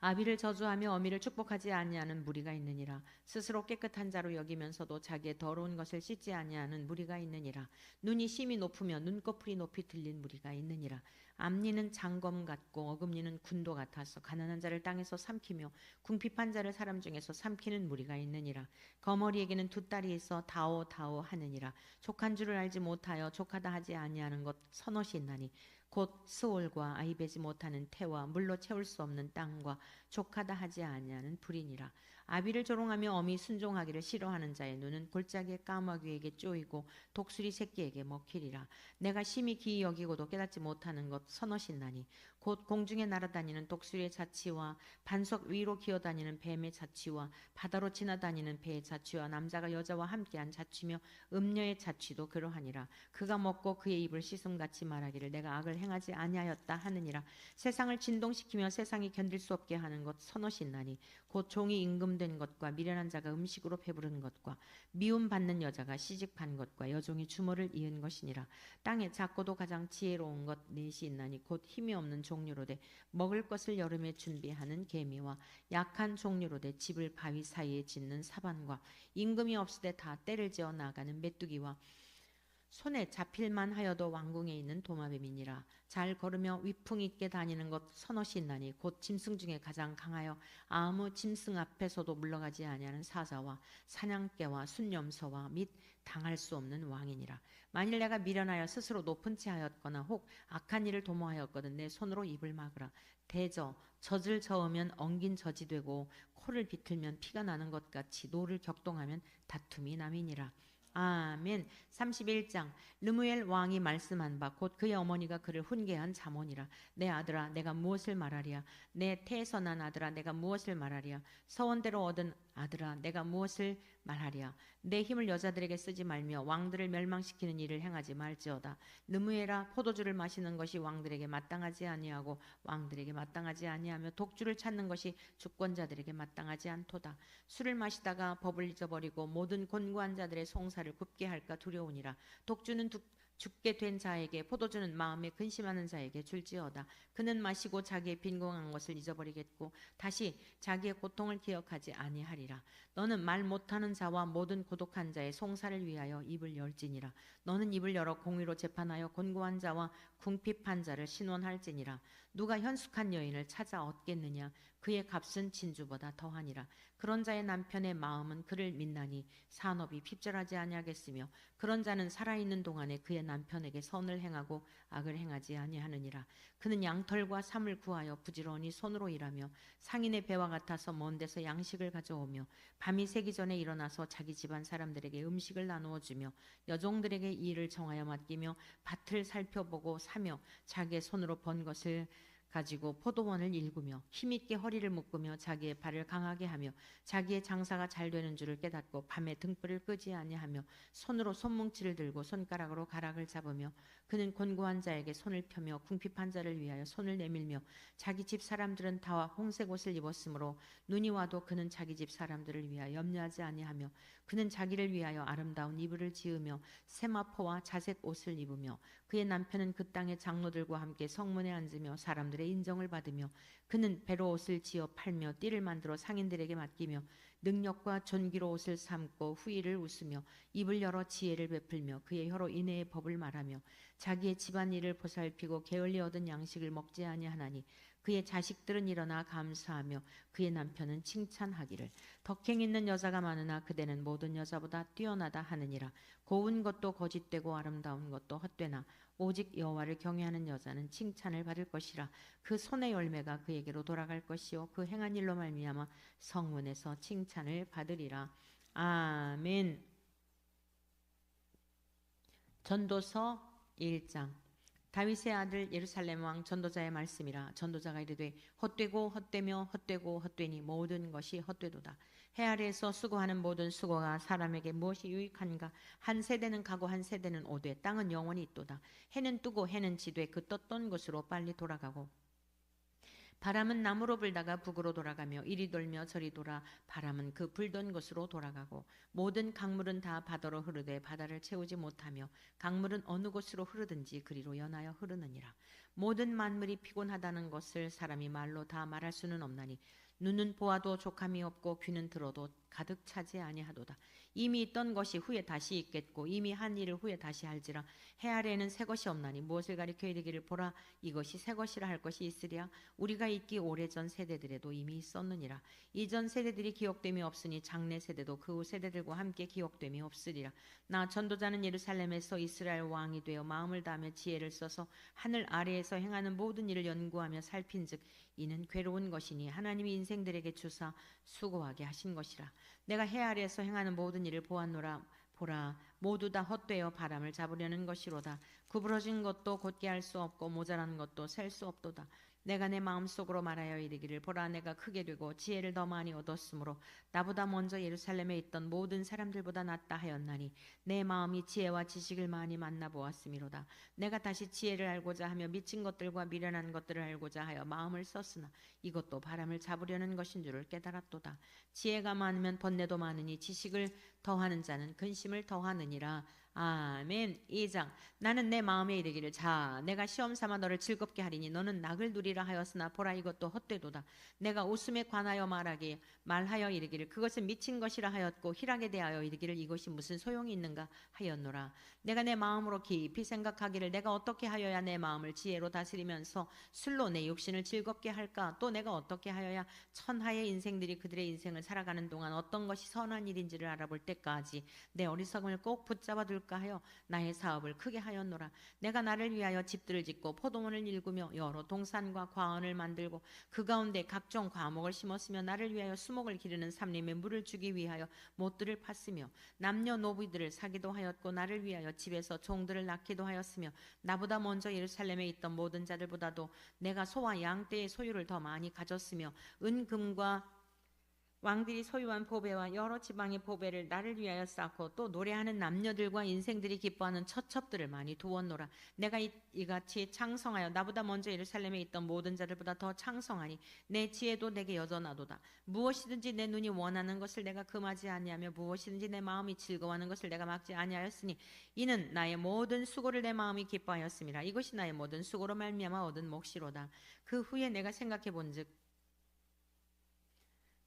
Speaker 1: 아비를 저주하며 어미를 축복하지 아니하는 무리가 있느니라. 스스로 깨끗한 자로 여기면서도 자기의 더러운 것을 씻지 아니하는 무리가 있느니라. 눈이 심히 높으며 눈꺼풀이 높이 들린 무리가 있느니라. 앞니는 장검 같고 어금니는 군도 같아서 가난한 자를 땅에서 삼키며 궁핍한 자를 사람 중에서 삼키는 무리가 있느니라. 거머리에게는 두 딸이 있어 다오 다오 하느니라. 족한 줄을 알지 못하여 족하다 하지 아니하는 것 서넛이 있나니 곧 스올과 아이배지 못하는 태와 물로 채울 수 없는 땅과 족하다 하지 아니하는 불이니라. 아비를 조롱하며 어미 순종하기를 싫어하는 자의 눈은 골짜기의 까마귀에게 쪼이고 독수리 새끼에게 먹히리라. 내가 심히 기이 여기고도 깨닫지 못하는 것 서넛이 나니 곧 공중에 날아다니는 독수리의 자취와 반석 위로 기어다니는 뱀의 자취와 바다로 지나다니는 배의 자취와 남자가 여자와 함께한 자취며 음녀의 자취도 그러하니라. 그가 먹고 그의 입을 씻음같이 말하기를 내가 악을 행하지 아니하였다 하느니라. 세상을 진동시키며 세상이 견딜 수 없게 하는 것 서넛이 나니 곧 종이 임금된 것과 미련한 자가 음식으로 배부른 것과 미움받는 여자가 시집간 것과 여종이 주모를 이은 것이니라. 땅에 작고도 가장 지혜로운 것 넷이 있나니 곧 힘이 없는 종류로 돼 먹을 것을 여름에 준비하는 개미와 약한 종류로 돼 집을 바위 사이에 짓는 사반과 임금이 없으되 다 때를 지어 나가는 메뚜기와 손에 잡힐만 하여도 왕궁에 있는 도마뱀이니라. 잘 걸으며 위풍 있게 다니는 것 서넛이 있나니 곧 짐승 중에 가장 강하여 아무 짐승 앞에서도 물러가지 아니하는 사자와 사냥개와 순념서와 및 당할 수 없는 왕이니라. 만일 내가 미련하여 스스로 높은 채 하였거나 혹 악한 일을 도모하였거든 내 손으로 입을 막으라. 대저 젖을 저으면 엉긴 젖이 되고 코를 비틀면 피가 나는 것 같이 노를 격동하면 다툼이 남이니라. 아멘. 31장 르무엘 왕이 말씀한 바 곧 그의 어머니가 그를 훈계한 잠언이라. 내 아들아 내가 무엇을 말하리야. 내 태에서 난 아들아 내가 무엇을 말하리야. 서원대로 얻은 아들아 내가 무엇을 말하리야. 내 힘을 여자들에게 쓰지 말며 왕들을 멸망시키는 일을 행하지 말지어다. 르무엘아 포도주를 마시는 것이 왕들에게 마땅하지 아니하고 왕들에게 마땅하지 아니하며 독주를 찾는 것이 주권자들에게 마땅하지 않도다. 술을 마시다가 법을 잊어버리고 모든 곤고한 자들의 송사를 굽게 할까 두려우니라. 독주는 죽게 된 자에게 포도주는 마음에 근심하는 자에게 줄지어다. 그는 마시고 자기의 빈궁한 것을 잊어버리겠고 다시 자기의 고통을 기억하지 아니하리라. 너는 말 못하는 자와 모든 고독한 자의 송사를 위하여 입을 열지니라. 너는 입을 열어 공의로 재판하여 곤고한 자와 궁핍한 자를 신원할지니라. 누가 현숙한 여인을 찾아 얻겠느냐. 그의 값은 진주보다 더하니라. 그런 자의 남편의 마음은 그를 믿나니 산업이 핍절하지 아니하겠으며 그런 자는 살아있는 동안에 그의 남편에게 선을 행하고 악을 행하지 아니하느니라. 그는 양털과 삼을 구하여 부지런히 손으로 일하며 상인의 배와 같아서 먼 데서 양식을 가져오며 밤이 새기 전에 일어나서 자기 집안 사람들에게 음식을 나누어 주며 여종들에게 일을 정하여 맡기며 밭을 살펴보고 사며 자기의 손으로 번 것을 가지고 포도원을 일구며 힘있게 허리를 묶으며 자기의 발을 강하게 하며 자기의 장사가 잘 되는 줄을 깨닫고 밤에 등불을 끄지 아니하며 손으로 손뭉치를 들고 손가락으로 가락을 잡으며 그는 곤고한 자에게 손을 펴며 궁핍한 자를 위하여 손을 내밀며 자기 집 사람들은 다 홍색 옷을 입었으므로 눈이 와도 그는 자기 집 사람들을 위하여 염려하지 아니하며 그는 자기를 위하여 아름다운 이불을 지으며 세마포와 자색 옷을 입으며 그의 남편은 그 땅의 장로들과 함께 성문에 앉으며 사람들의 인정을 받으며 그는 배로 옷을 지어 팔며 띠를 만들어 상인들에게 맡기며 능력과 존귀로 옷을 삼고 후일을 웃으며 입을 열어 지혜를 베풀며 그의 혀로 인애의 법을 말하며 자기의 집안일을 보살피고 게을리 얻은 양식을 먹지 아니하나니 그의 자식들은 일어나 감사하며 그의 남편은 칭찬하기를 덕행 있는 여자가 많으나 그대는 모든 여자보다 뛰어나다 하느니라. 고운 것도 거짓되고 아름다운 것도 헛되나 오직 여호와를 경외하는 여자는 칭찬을 받을 것이라. 그 손의 열매가 그에게로 돌아갈 것이요 그 행한 일로 말미암아 성문에서 칭찬을 받으리라. 아멘. 전도서 1장. 다윗의 아들 예루살렘 왕 전도자의 말씀이라. 전도자가 이르되 헛되고 헛되며 헛되고 헛되니 모든 것이 헛되도다. 해 아래에서 수고하는 모든 수고가 사람에게 무엇이 유익한가. 한 세대는 가고 한 세대는 오되 땅은 영원히 있도다. 해는 뜨고 해는 지되 그 떴던 곳으로 빨리 돌아가고 바람은 남으로 불다가 북으로 돌아가며 이리 돌며 저리 돌아 바람은 그 불던 곳으로 돌아가고 모든 강물은 다 바다로 흐르되 바다를 채우지 못하며 강물은 어느 곳으로 흐르든지 그리로 연하여 흐르느니라. 모든 만물이 피곤하다는 것을 사람이 말로 다 말할 수는 없나니 눈은 보아도 족함이 없고 귀는 들어도 가득 차지 아니하도다. 이미 있던 것이 후에 다시 있겠고 이미 한 일을 후에 다시 할지라. 해 아래에는 새 것이 없나니 무엇을 가리켜 이르기를 보라 이것이 새 것이라 할 것이 있으랴. 우리가 있기 오래전 세대들에도 이미 있었느니라. 이전 세대들이 기억됨이 없으니 장래 세대도 그 후 세대들과 함께 기억됨이 없으리라. 나 전도자는 예루살렘에서 이스라엘 왕이 되어 마음을 다하며 지혜를 써서 하늘 아래에서 행하는 모든 일을 연구하며 살핀즉 이는 괴로운 것이니 하나님이 인생들에게 주사 수고하게 하신 것이라. 내가 해 아래에서 행하는 모든 일을 보았노라. 보라 모두 다 헛되어 바람을 잡으려는 것이로다. 구부러진 것도 곧게 할 수 없고 모자란 것도 셀 수 없도다. 내가 내 마음속으로 말하여 이르기를 보라 내가 크게 되고 지혜를 더 많이 얻었으므로 나보다 먼저 예루살렘에 있던 모든 사람들보다 낫다 하였나니 내 마음이 지혜와 지식을 많이 만나보았음이로다. 내가 다시 지혜를 알고자 하며 미친 것들과 미련한 것들을 알고자 하여 마음을 썼으나 이것도 바람을 잡으려는 것인 줄을 깨달았도다. 지혜가 많으면 번뇌도 많으니 지식을 더하는 자는 근심을 더하느니라. 아멘. 2장. 나는 내 마음에 이르기를 자 내가 시험 삼아 너를 즐겁게 하리니 너는 낙을 누리라 하였으나 보라 이것도 헛되도다. 내가 웃음에 관하여 말하여 이르기를 그것은 미친 것이라 하였고 희락에 대하여 이르기를 이것이 무슨 소용이 있는가 하였노라. 내가 내 마음으로 깊이 생각하기를 내가 어떻게 하여야 내 마음을 지혜로 다스리면서 술로 내 육신을 즐겁게 할까. 또 내가 어떻게 하여야 천하의 인생들이 그들의 인생을 살아가는 동안 어떤 것이 선한 일인지를 알아볼 때까지 내 어리석음을 꼭 붙잡아 둘까 하여 나의 사업을 크게 하였노라. 내가 나를 위하여 집들을 짓고 포도원을 일구며 여러 동산과 과원을 만들고 그 가운데 각종 과목을 심었으며 나를 위하여 수목을 기르는 삼림에 물을 주기 위하여 못들을 팠으며 남녀노부들을 사기도 하였고 나를 위하여 집에서 종들을 낳기도 하였으며 나보다 먼저 예루살렘에 있던 모든 자들보다도 내가 소와 양떼의 소유를 더 많이 가졌으며 은금과 왕들이 소유한 보배와 여러 지방의 보배를 나를 위하여 쌓고 또 노래하는 남녀들과 인생들이 기뻐하는 첩첩들을 많이 두었노라. 내가 이같이 창성하여 나보다 먼저 예루살렘에 있던 모든 자들보다 더 창성하니 내 지혜도 내게 여전하도다. 무엇이든지 내 눈이 원하는 것을 내가 금하지 아니하며 무엇이든지 내 마음이 즐거워하는 것을 내가 막지 아니하였으니 이는 나의 모든 수고를 내 마음이 기뻐하였음이라. 이것이 나의 모든 수고로 말미암아 얻은 몫이로다. 그 후에 내가 생각해 본즉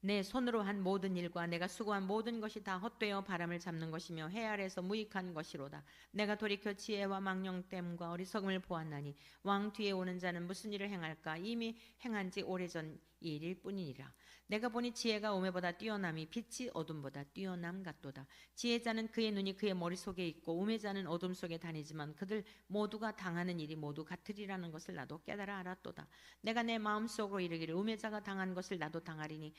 Speaker 1: 내 손으로 한 모든 일과 내가 수고한 모든 것이 다 헛되어 바람을 잡는 것이며 해 아래에서 무익한 것이로다. 내가 돌이켜 지혜와 망령됨과 어리석음을 보았나니 왕 뒤에 오는 자는 무슨 일을 행할까. 이미 행한 지 오래전 일일 뿐이니라. 내가 보니 지혜가 우매보다 뛰어남이 빛이 어둠보다 뛰어남 같도다. 지혜자는 그의 눈이 그의 머릿속에 있고 우매자는 어둠 속에 다니지만 그들 모두가 당하는 일이 모두 같으리라는 것을 나도 깨달아 알았도다. 내가 내 마음속으로 이르기를 우매자가 당한 것을 나도 당하리니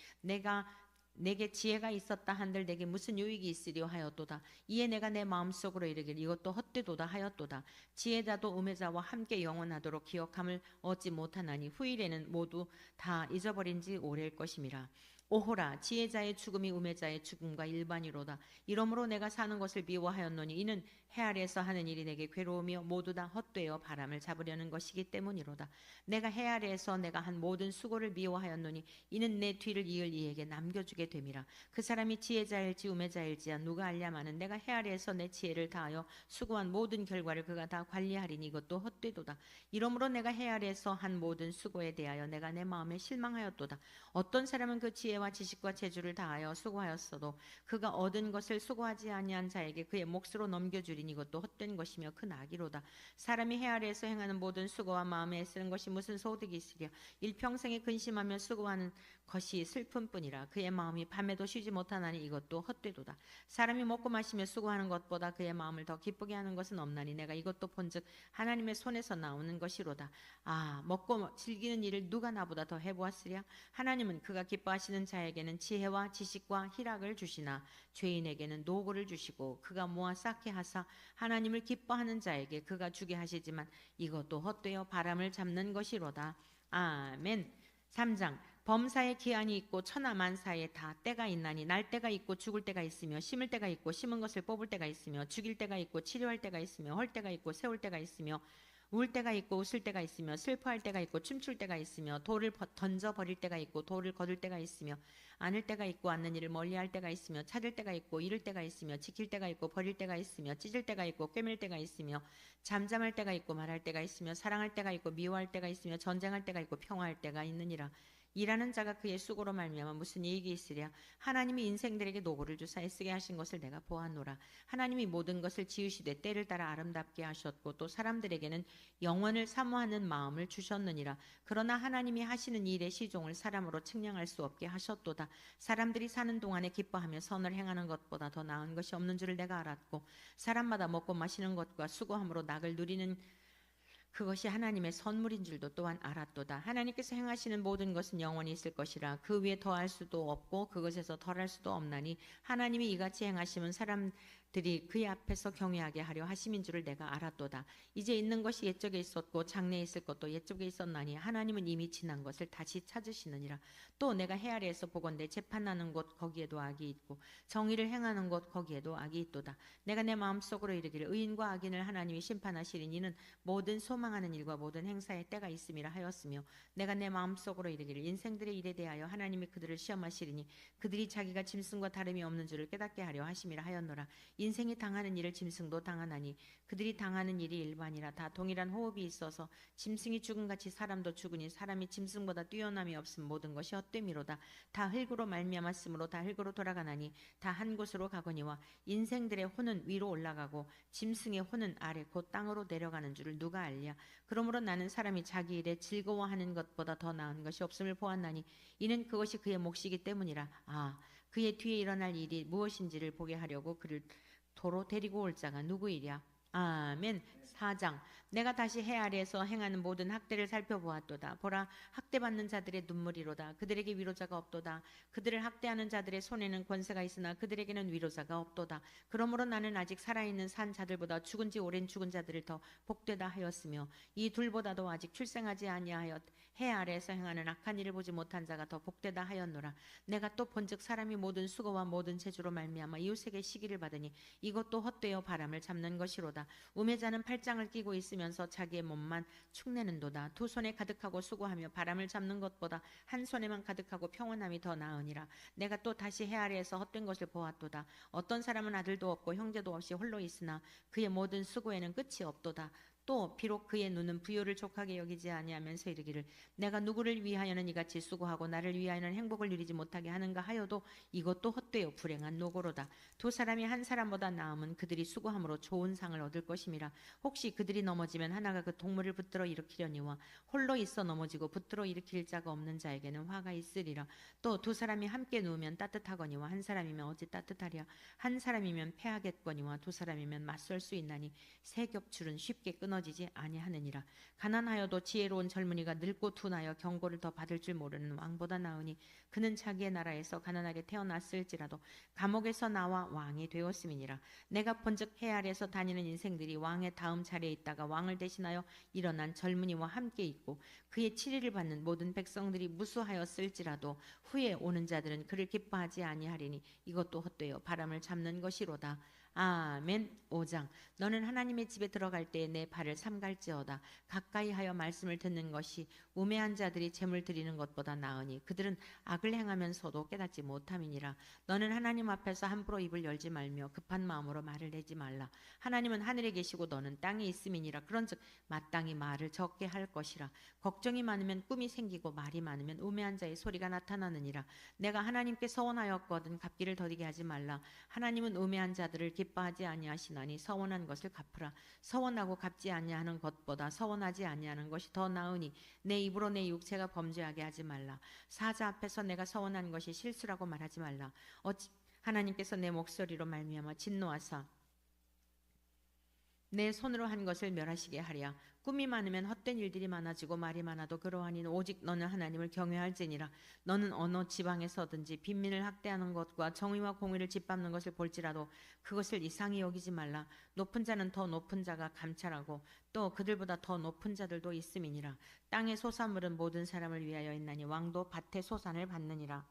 Speaker 1: 내게 지혜가 있었다 한들 내게 무슨 유익이 있으리요 하였도다. 이에 내가 내 마음속으로 이르기를 이것도 헛되도다 하였도다. 지혜자도 우매자와 함께 영원하도록 기억함을 얻지 못하나니 후일에는 모두 다 잊어버린 지 오래일 것임이라. 오호라 지혜자의 죽음이 우매자의 죽음과 일반이로다. 이러므로 내가 사는 것을 미워하였노니 이는 해 아래에서 하는 일이 내게 괴로우며 모두 다 헛되어 바람을 잡으려는 것이기 때문이로다. 내가 해 아래에서 내가 한 모든 수고를 미워하였노니 이는 내 뒤를 이을 이에게 남겨주게 됨이라. 그 사람이 지혜자일지 우매자일지야 누가 알랴마는 내가 해 아래에서 내 지혜를 다하여 수고한 모든 결과를 그가 다 관리하리니 이것도 헛되도다. 이러므로 내가 해 아래에서 한 모든 수고에 대하여 내가 내 마음에 실망하였도다. 어떤 사람은 그 지혜와 지식과 재주를 다하여 수고하였어도 그가 얻은 것을 수고하지 아니한 자에게 그의 몫으로 넘겨주리니 이것도 헛된 것이며 큰 악이로다. 사람이 해 아래에서 행하는 모든 수고와 마음에 애쓰는 것이 무슨 소득이 있으랴. 일평생에 근심하며 수고하는 것이 슬픔뿐이라. 그의 마음이 밤에도 쉬지 못하나니 이것도 헛되도다. 사람이 먹고 마시며 수고하는 것보다 그의 마음을 더 기쁘게 하는 것은 없나니 내가 이것도 본즉 하나님의 손에서 나오는 것이로다. 아, 먹고 즐기는 일을 누가 나보다 더 해보았으랴. 하나님은 그가 기뻐하시는 자에게는 지혜와 지식과 희락을 주시나 죄인에게는 노고를 주시고 그가 모아 쌓게 하사 하나님을 기뻐하는 자에게 그가 주게 하시지만 이것도 헛되어 바람을 잡는 것이로다. 아멘. 3장. 범사에 기한이 있고 천하만사에 다 때가 있나니 날 때가 있고 죽을 때가 있으며 심을 때가 있고 심은 것을 뽑을 때가 있으며 죽일 때가 있고 치료할 때가 있으며 헐 때가 있고 세울 때가 있으며 울 때가 있고 웃을 때가 있으며 슬퍼할 때가 있고 춤출 때가 있으며 돌을 던져 버릴 때가 있고 돌을 거둘 때가 있으며 안을 때가 있고 않는 일을 멀리할 때가 있으며 찾을 때가 있고 잃을 때가 있으며 지킬 때가 있고 버릴 때가 있으며 찢을 때가 있고 꿰맬 때가 있으며 잠잠할 때가 있고 말할 때가 있으며 사랑할 때가 있고 미워할 때가 있으며 전쟁할 때가 있고 평화할 때가 있느니라. 일하는 자가 그의 수고로 말미암아 무슨 이익이 있으랴. 하나님이 인생들에게 노고를 주사 애쓰게 하신 것을 내가 보았노라. 하나님이 모든 것을 지으시되 때를 따라 아름답게 하셨고 또 사람들에게는 영원을 사모하는 마음을 주셨느니라. 그러나 하나님이 하시는 일의 시종을 사람으로 측량할 수 없게 하셨도다. 사람들이 사는 동안에 기뻐하며 선을 행하는 것보다 더 나은 것이 없는 줄을 내가 알았고 사람마다 먹고 마시는 것과 수고함으로 낙을 누리는 그것이 하나님의 선물인 줄도 또한 알았도다. 하나님께서 행하시는 모든 것은 영원히 있을 것이라. 그 위에 더할 수도 없고 그것에서 덜할 수도 없나니 하나님이 이같이 행하시면 사람들이 그의 앞에서 경외하게 하려 하심인 줄을 내가 알았도다. 이제 있는 것이 옛적에 있었고 장래에 있을 것도 옛적에 있었나니 하나님은 이미 지난 것을 다시 찾으시느니라. 또 내가 해 아래에서 보건대 재판하는 곳 거기에도 악이 있고 정의를 행하는 곳 거기에도 악이 있도다. 내가 내 마음속으로 이르기를 의인과 악인을 하나님이 심판하시리니 이는 모든 소망하는 일과 모든 행사에 때가 있음이라 하였으며 내가 내 마음속으로 이르기를 인생들의 일에 대하여 하나님이 그들을 시험하시리니 그들이 자기가 짐승과 다름이 없는 줄을 깨닫게 하려 하심이라 하였노라. 인생이 당하는 일을 짐승도 당하나니 그들이 당하는 일이 일반이라. 다 동일한 호흡이 있어서 짐승이 죽음같이 사람도 죽으니 사람이 짐승보다 뛰어남이 없음 모든 것이 헛됨이로다. 다 흙으로 말미암았으므로 다 흙으로 돌아가나니 다 한 곳으로 가거니와 인생들의 혼은 위로 올라가고 짐승의 혼은 아래 곧 땅으로 내려가는 줄을 누가 알랴. 그러므로 나는 사람이 자기 일에 즐거워하는 것보다 더 나은 것이 없음을 보았나니 이는 그것이 그의 몫이기 때문이라. 아, 그의 뒤에 일어날 일이 무엇인지를 보게 하려고 그를 도로 데리고 올 자가 누구이랴. 아멘. 4장. 내가 다시 해 아래에서 행하는 모든 학대를 살펴보았도다. 보라, 학대받는 자들의 눈물이로다. 그들에게 위로자가 없도다. 그들을 학대하는 자들의 손에는 권세가 있으나 그들에게는 위로자가 없도다. 그러므로 나는 아직 살아있는 산 자들보다 죽은 지 오랜 죽은 자들을 더 복되다 하였으며 이 둘보다도 아직 출생하지 아니하였 해 아래에서 행하는 악한 일을 보지 못한 자가 더 복되다 하였노라. 내가 또 본즉 사람이 모든 수고와 모든 재주로 말미암아 이웃에게 시기를 받으니 이것도 헛되어 바람을 잡는 것이로다. 우매자는 팔짱을 끼고 있으면서 자기의 몸만 축내는도다. 두 손에 가득하고 수고하며 바람을 잡는 것보다 한 손에만 가득하고 평온함이 더 나으니라. 내가 또 다시 해 아래에서 헛된 것을 보았도다. 어떤 사람은 아들도 없고 형제도 없이 홀로 있으나 그의 모든 수고에는 끝이 없도다. 또 비록 그의 눈은 부요를 족하게 여기지 아니하면서 이르기를 내가 누구를 위하여는 이같이 수고하고 나를 위하여는 행복을 누리지 못하게 하는가 하여도 이것도 헛되어 불행한 노고로다. 두 사람이 한 사람보다 나음은 그들이 수고함으로 좋은 상을 얻을 것임이라. 혹시 그들이 넘어지면 하나가 그 동물을 붙들어 일으키려니와 홀로 있어 넘어지고 붙들어 일으킬 자가 없는 자에게는 화가 있으리라. 또 두 사람이 함께 누우면 따뜻하거니와 한 사람이면 어찌 따뜻하랴. 한 사람이면 패하겠거니와 두 사람이면 맞설 수 있나니 새 겹줄은 쉽게 끊어지지 아니하느니라. 가난하여도 지혜로운 젊은이가 늙고 둔하여 경고를 더 받을 줄 모르는 왕보다 나으니 그는 자기의 나라에서 가난하게 태어났을지라도 감옥에서 나와 왕이 되었음이니라. 내가 본즉 해 아래에서 다니는 인생들이 왕의 다음 자리에 있다가 왕을 대신하여 일어난 젊은이와 함께 있고 그의 치리를 받는 모든 백성들이 무수하였을지라도 후에 오는 자들은 그를 기뻐하지 아니하리니 이것도 헛되어 바람을 잡는 것이로다. 아멘. 5장. 너는 하나님의 집에 들어갈 때에 내 발을 삼갈지어다. 가까이 하여 말씀을 듣는 것이 우매한 자들이 재물 드리는 것보다 나으니 그들은 악을 행하면서도 깨닫지 못함이니라. 너는 하나님 앞에서 함부로 입을 열지 말며 급한 마음으로 말을 내지 말라. 하나님은 하늘에 계시고 너는 땅에 있음이니라. 그런즉 마땅히 말을 적게 할 것이라. 걱정이 많으면 꿈이 생기고 말이 많으면 우매한 자의 소리가 나타나느니라. 내가 하나님께 서원하였거든 갚기를 더디게 하지 말라. 하나님은 우매한 자들을 기뻐하지 아니하시나니 서원한 것을 갚으라. 서원하고 갚지 아니하는 것보다 서원하지 아니하는 것이 더 나으니 내 입으로 내 육체가 범죄하게 하지 말라. 사자 앞에서 내가 서원한 것이 실수라고 말하지 말라. 어찌 하나님께서 내 목소리로 말미암아 진노하사 내 손으로 한 것을 멸하시게 하랴. 꿈이 많으면 헛된 일들이 많아지고 말이 많아도 그러하니 오직 너는 하나님을 경외할지니라. 너는 어느 지방에서든지 빈민을 학대하는 것과 정의와 공의를 짓밟는 것을 볼지라도 그것을 이상히 여기지 말라. 높은 자는 더 높은 자가 감찰하고 또 그들보다 더 높은 자들도 있음이니라. 땅의 소산물은 모든 사람을 위하여 있나니 왕도 밭의 소산을 받느니라.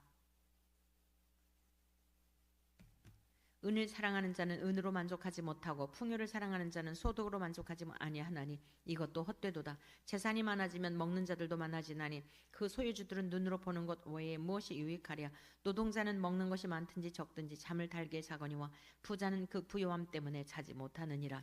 Speaker 1: 은을 사랑하는 자는 은으로 만족하지 못하고 풍요를 사랑하는 자는 소득으로 만족하지 아니하나니 이것도 헛되도다. 재산이 많아지면 먹는 자들도 많아지나니 그 소유주들은 눈으로 보는 것 외에 무엇이 유익하랴. 노동자는 먹는 것이 많든지 적든지 잠을 달게 자거니와 부자는 그 부요함 때문에 자지 못하느니라.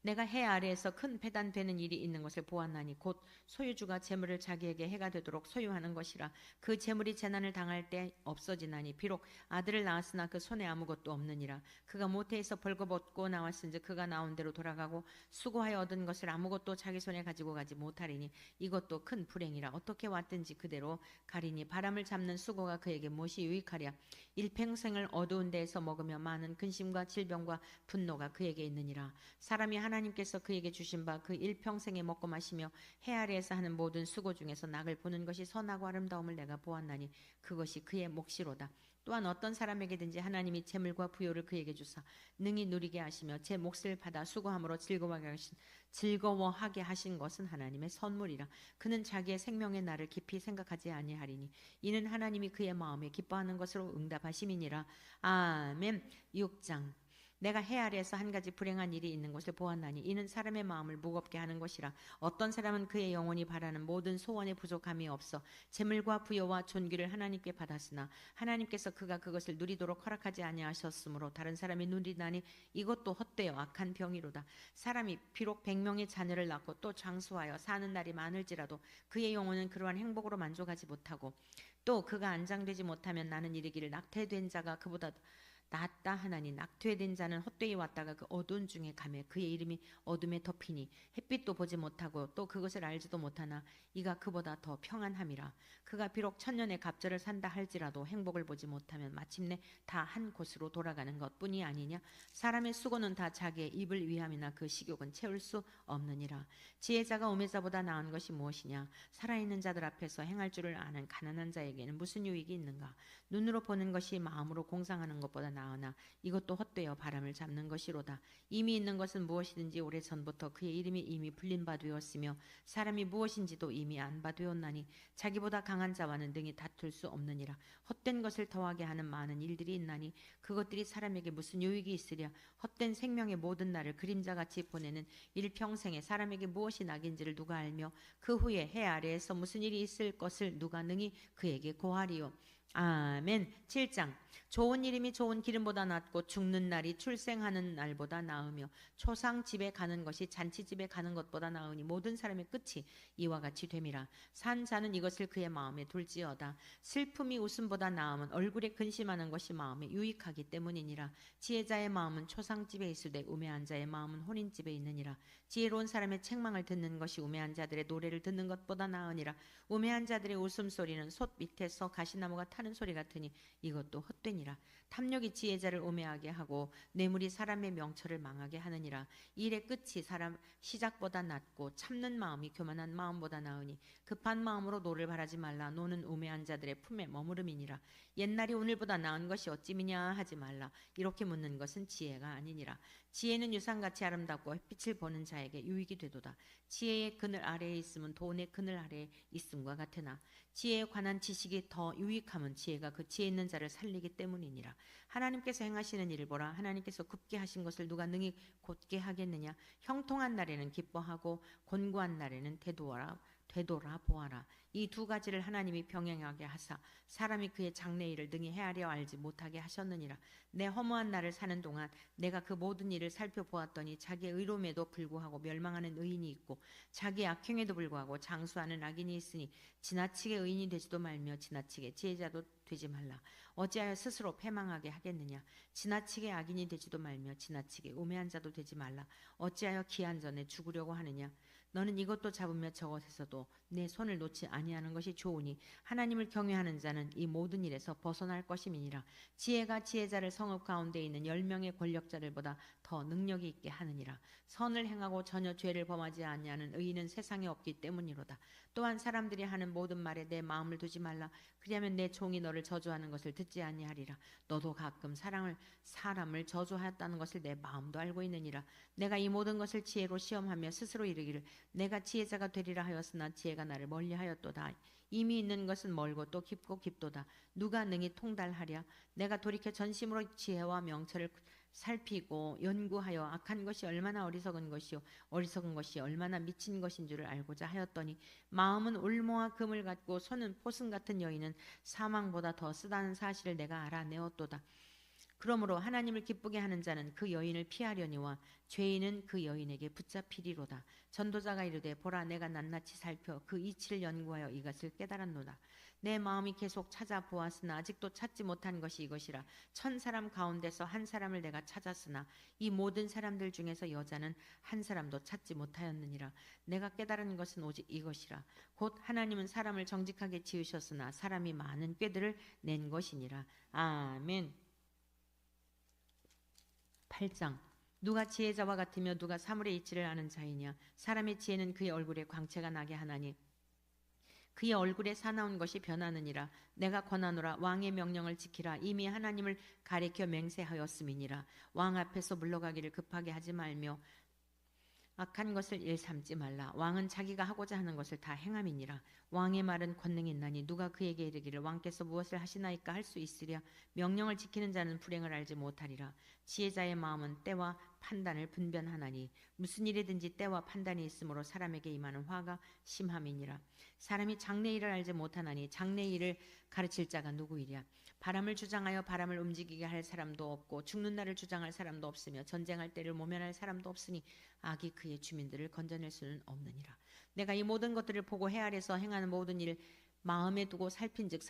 Speaker 1: 내가 해 아래에서 큰 배단되는 일이 있는 것을 보았나니 곧 소유주가 재물을 자기에게 해가 되도록 소유하는 것이라. 그 재물이 재난을 당할 때 없어지나니 비록 아들을 낳았으나 그 손에 아무것도 없느니라. 그가 모태에서 벌거벗고 나왔은즉 그가 나온 대로 돌아가고 수고하여 얻은 것을 아무것도 자기 손에 가지고 가지 못하리니 이것도 큰 불행이라. 어떻게 왔든지 그대로 가리니 바람을 잡는 수고가 그에게 무엇이 유익하랴. 일평생을 어두운 데에서 먹으며 많은 근심과 질병과 분노가 그에게 있느니라. 사람이 하나님께서 그에게 주신 바 그 일평생에 먹고 마시며 해 아래에서 하는 모든 수고 중에서 낙을 보는 것이 선하고 아름다움을 내가 보았나니 그것이 그의 몫이로다. 또한 어떤 사람에게든지 하나님이 재물과 부요를 그에게 주사 능히 누리게 하시며 제 몫을 받아 수고함으로 즐거워하게 하신 것은 하나님의 선물이라. 그는 자기의 생명의 날을 깊이 생각하지 아니하리니 이는 하나님이 그의 마음에 기뻐하는 것으로 응답하심이니라. 아멘. 6장. 내가 해 아래에서 한 가지 불행한 일이 있는 것을 보았나니 이는 사람의 마음을 무겁게 하는 것이라. 어떤 사람은 그의 영혼이 바라는 모든 소원에 부족함이 없어 재물과 부여와 존귀를 하나님께 받았으나 하나님께서 그가 그것을 누리도록 허락하지 아니하셨으므로 다른 사람이 누리나니 이것도 헛되어 악한 병이로다. 사람이 비록 100명의 자녀를 낳고 또 장수하여 사는 날이 많을지라도 그의 영혼은 그러한 행복으로 만족하지 못하고 또 그가 안장되지 못하면 나는 이르기를 낙태된 자가 그보다 낫다 하나니 낙퇴된 자는 헛되이 왔다가 그 어두운 중에 가매 그의 이름이 어둠에 덮이니 햇빛도 보지 못하고 또 그것을 알지도 못하나 이가 그보다 더 평안함이라. 그가 비록 천년의 갑절을 산다 할지라도 행복을 보지 못하면 마침내 다 한 곳으로 돌아가는 것뿐이 아니냐. 사람의 수고는 다 자기의 입을 위함이나 그 식욕은 채울 수 없느니라. 지혜자가 우매자보다 나은 것이 무엇이냐. 살아있는 자들 앞에서 행할 줄을 아는 가난한 자에게는 무슨 유익이 있는가. 눈으로 보는 것이 마음으로 공상하는 것보다 나으나 이것도 헛되어 바람을 잡는 것이로다. 이미 있는 것은 무엇이든지 오래전부터 그의 이름이 이미 불린 바 되었으며 사람이 무엇인지도 이미 안 바 되었나니 자기보다 강한 자와는 능히 다툴 수 없느니라. 헛된 것을 더하게 하는 많은 일들이 있나니 그것들이 사람에게 무슨 유익이 있으랴. 헛된 생명의 모든 날을 그림자같이 보내는 일평생에 사람에게 무엇이 낙인지를 누가 알며 그 후에 해 아래에서 무슨 일이 있을 것을 누가 능히 그에게 고하리요. 아멘. 7장. 좋은 이름이 좋은 기름보다 낫고 죽는 날이 출생하는 날보다 나으며 초상 집에 가는 것이 잔치 집에 가는 것보다 나으니 모든 사람의 끝이 이와 같이 됨이라. 산 자는 이것을 그의 마음에 둘지어다. 슬픔이 웃음보다 나음은 얼굴에 근심하는 것이 마음에 유익하기 때문이니라. 지혜자의 마음은 초상 집에 있으되 우매한 자의 마음은 혼인 집에 있느니라. 지혜로운 사람의 책망을 듣는 것이 우매한 자들의 노래를 듣는 것보다 나으니라. 우매한 자들의 웃음소리는 솥 밑에서 가시나무가 타는 소리 같으니 이것도 헛되니라. 탐욕이 지혜자를 우매하게 하고 뇌물이 사람의 명철을 망하게 하느니라. 일의 끝이 사람 시작보다 낫고 참는 마음이 교만한 마음보다 나으니 급한 마음으로 노를 바라지 말라. 노는 우매한 자들의 품에 머무름이니라. 옛날이 오늘보다 나은 것이 어찌미냐 하지 말라. 이렇게 묻는 것은 지혜가 아니니라. 지혜는 유산같이 아름답고 햇빛을 보는 자에게 유익이 되도다. 지혜의 그늘 아래에 있으면 돈의 그늘 아래에 있음과 같으나 지혜에 관한 지식이 더 유익함은 이름은 지혜가 그 지혜 있는 자를 살리기 때문이니라. 하나님께서 행하시는 일을 보라. 하나님께서 굽게 하신 것을 누가 능히 곧게 하겠느냐. 형통한 날에는 기뻐하고 곤고한 날에는 되돌아보아라. 이 두 가지를 하나님이 병행하게 하사 사람이 그의 장래일을 능히 헤아려 알지 못하게 하셨느니라. 내 허무한 날을 사는 동안 내가 그 모든 일을 살펴보았더니 자기의 의로움에도 불구하고 멸망하는 의인이 있고 자기의 악행에도 불구하고 장수하는 악인이 있으니 지나치게 의인이 되지도 말며 지나치게 지혜자도 되지 말라. 어찌하여 스스로 패망하게 하겠느냐. 지나치게 악인이 되지도 말며 지나치게 우매한 자도 되지 말라. 어찌하여 기한 전에 죽으려고 하느냐. 너는 이것도 잡으며 저것에서도 내 손을 놓지 아니하는 것이 좋으니 하나님을 경외하는 자는 이 모든 일에서 벗어날 것임이니라. 지혜가 지혜자를 성읍 가운데 있는 10명의 권력자들보다 더 능력이 있게 하느니라. 선을 행하고 전혀 죄를 범하지 아니하는 의인은 세상에 없기 때문이로다. 또한 사람들이 하는 모든 말에 내 마음을 두지 말라. 그리하면 내 종이 너를 저주하는 것을 듣지 아니하리라. 너도 가끔 사람을 저주하였다는 것을 내 마음도 알고 있느니라. 내가 이 모든 것을 지혜로 시험하며 스스로 이르기를 내가 지혜자가 되리라 하였으나 지혜가 나를 멀리하였도다. 이미 있는 것은 멀고 또 깊고 깊도다. 누가 능히 통달하랴. 내가 돌이켜 전심으로 지혜와 명철을 살피고 연구하여 악한 것이 얼마나 어리석은 것이요 어리석은 것이 얼마나 미친 것인 줄을 알고자 하였더니 마음은 울모와 금을 갖고 손은 포승 같은 여인은 사망보다 더 쓰다는 사실을 내가 알아내었도다. 그러므로 하나님을 기쁘게 하는 자는 그 여인을 피하려니와 죄인은 그 여인에게 붙잡히리로다. 전도자가 이르되 보라 내가 낱낱이 살펴 그 이치를 연구하여 이것을 깨달았노다. 내 마음이 계속 찾아보았으나 아직도 찾지 못한 것이 이것이라. 1000사람 가운데서 한 사람을 내가 찾았으나 이 모든 사람들 중에서 여자는 한 사람도 찾지 못하였느니라. 내가 깨달은 것은 오직 이것이라. 곧 하나님은 사람을 정직하게 지으셨으나 사람이 많은 꾀들을 낸 것이니라. 아멘. 8장. 누가 지혜자와 같으며 누가 사물의 이치를 아는 자이냐. 사람의 지혜는 그의 얼굴에 광채가 나게 하나니 그의 얼굴에 사나운 것이 변하느니라. 내가 권하노라. 왕의 명령을 지키라. 이미 하나님을 가리켜 맹세하였음이니라. 왕 앞에서 물러가기를 급하게 하지 말며 악한 것을 일삼지 말라. 왕은 자기가 하고자 하는 것을 다 행함이니라. 왕의 말은 권능이 있나니 누가 그에게 이르기를 왕께서 무엇을 하시나이까 할 수 있으랴. 명령을 지키는 자는 불행을 알지 못하리라. 지혜자의 마음은 때와 판단을 분별하나니 무슨 일이든지 때와 판단이 있으므로 사람에게 임하는 화가 심함이니라. 사람이 장래일을 알지 못하나니 장래일을 가르칠 자가 누구이랴. 바람을 주장하여 바람을 움직이게 할 사람도 없고 죽는 날을 주장할 사람도 없으며 전쟁할 때를 모면할 사람도 없으니 악이 그의 주민들을 건져낼 수는 없느니라. 내가 이 모든 것들을 보고 해 아래서 행하는 모든 일을 마음에 두고 살핀즉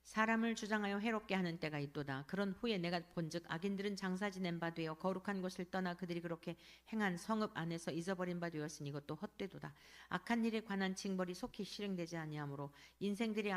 Speaker 1: 사람을 주장하여 해롭게 하는 때가 있도다. 그런 후에 내가 본즉 악인들은 장사 지낸 바 되어 거룩한 곳을 떠나 그들이 그렇게 행한 성읍 안에서 잊어버린 바 되었으니 이것도 헛되도다. 악한 일에 관한 징벌이 속히 실행되지 아니하므로 인생들이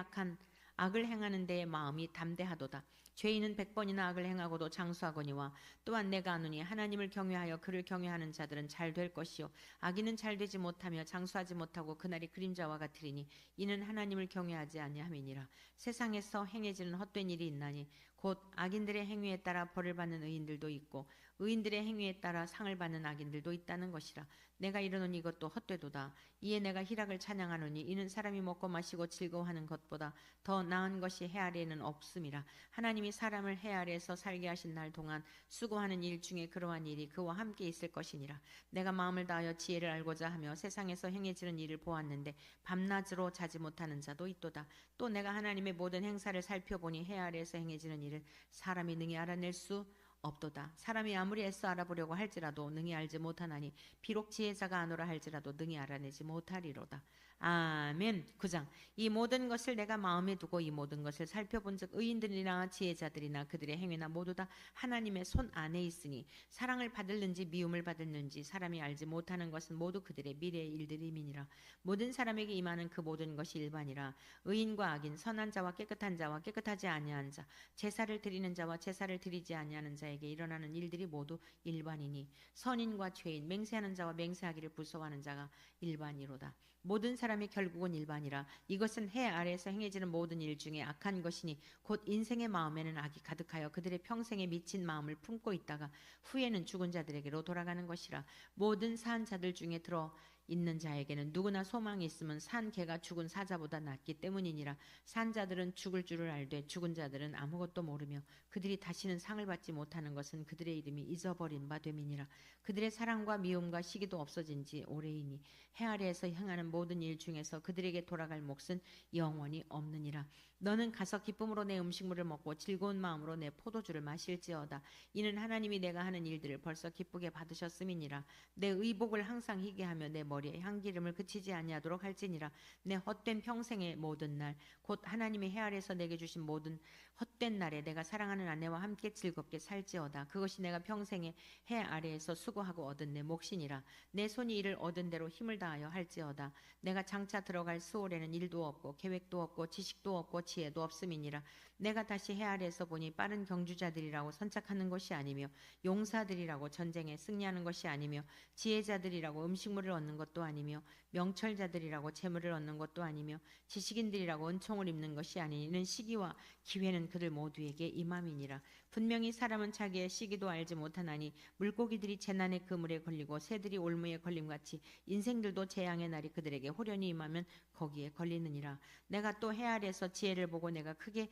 Speaker 1: 악을 행하는 데에 마음이 담대하도다. 죄인은 100번이나 악을 행하고도 장수하거니와 또한 내가 아노니 하나님을 경외하여 그를 경외하는 자들은 잘 될 것이요 악인은 잘 되지 못하며 장수하지 못하고 그날이 그림자와 같으리니 이는 하나님을 경외하지 아니함이니라. 세상에서 행해지는 헛된 일이 있나니 곧 악인들의 행위에 따라 벌을 받는 의인들도 있고 의인들의 행위에 따라 상을 받는 악인들도 있다는 것이라. 내가 이르노니 이것도 헛되도다. 이에 내가 희락을 찬양하노니 이는 사람이 먹고 마시고 즐거워하는 것보다 더 나은 것이 해 아래에는 없음이라. 하나님이 사람을 해 아래에서 살게 하신 날 동안 수고하는 일 중에 그러한 일이 그와 함께 있을 것이니라. 내가 마음을 다하여 지혜를 알고자 하며 세상에서 행해지는 일을 보았는데 밤낮으로 자지 못하는 자도 있도다. 또 내가 하나님의 모든 행사를 살펴보니 해 아래에서 행해지는 일을 사람이 능히 알아낼 수 없도다. 사람이 아무리 애써 알아보려고 할지라도 능히 알지 못하나니 비록 지혜자가 아노라 할지라도 능히 알아내지 못하리로다. 아멘. 9장. 이 모든 것을 내가 마음에 두고 이 모든 것을 살펴본즉 의인들이나 지혜자들이나 그들의 행위나 모두 다 하나님의 손 안에 있으니 사랑을 받을는지 미움을 받을는지 사람이 알지 못하는 것은 모두 그들의 미래의 일들임이니라. 모든 사람에게 임하는 그 모든 것이 일반이라. 의인과 악인, 선한 자와 깨끗한 자와 깨끗하지 아니한 자, 제사를 드리는 자와 제사를 드리지 아니하는 자에게 일어나는 일들이 모두 일반이니 선인과 죄인, 맹세하는 자와 맹세하기를 부서워하는 자가 일반이로다. 모든 사람이 결국은 일반이라. 이것은 해 아래에서 행해지는 모든 일 중에 악한 것이니 곧 인생의 마음에는 악이 가득하여 그들의 평생에 미친 마음을 품고 있다가 후에는 죽은 자들에게로 돌아가는 것이라. 모든 사한 자들 중에 들어 있는 자에게는 누구나 소망이 있으면 산 개가 죽은 사자보다 낫기 때문이니라. 산 자들은 죽을 줄을 알되 죽은 자들은 아무것도 모르며 그들이 다시는 상을 받지 못하는 것은 그들의 이름이 잊어버린 바 됨이니라. 그들의 사랑과 미움과 시기도 없어진 지 오래이니 해 아래에서 행하는 모든 일 중에서 그들에게 돌아갈 몫은 영원히 없느니라. 너는 가서 기쁨으로 내 음식물을 먹고 즐거운 마음으로 내 포도주를 마실지어다. 이는 하나님이 내가 하는 일들을 벌써 기쁘게 받으셨음이니라. 내 의복을 항상 희게 하며 내 머리에 향기름을 그치지 아니하도록 할지니라. 내 헛된 평생의 모든 날 곧 하나님의 해 아래에서 내게 주신 모든 헛된 날에 내가 사랑하는 아내와 함께 즐겁게 살지어다. 그것이 내가 평생에 해 아래에서 수고하고 얻은 내 몫이니라. 내 손이 이를 얻은 대로 힘을 다하여 할지어다. 내가 장차 들어갈 수월에는 일도 없고 계획도 없고 지식도 없고 지혜도 없음이니라. 내가 다시 해 아래에서 보니 빠른 경주자들이라고 선착하는 것이 아니며 용사들이라고 전쟁에 승리하는 것이 아니며 지혜자들이라고 음식물을 얻는 것도 아니며 명철자들이라고 재물을 얻는 것도 아니며 지식인들이라고 은총을 입는 것이 아니니 이는 시기와 기회는 그들 모두에게 임함이니라. 분명히 사람은 자기의 시기도 알지 못하나니 물고기들이 재난의 그물에 걸리고 새들이 올무에 걸림같이 인생들도 재앙의 날이 그들에게 호련히 임하면 거기에 걸리느니라. 내가 또 해 아래에서 지혜를 보고 내가 크게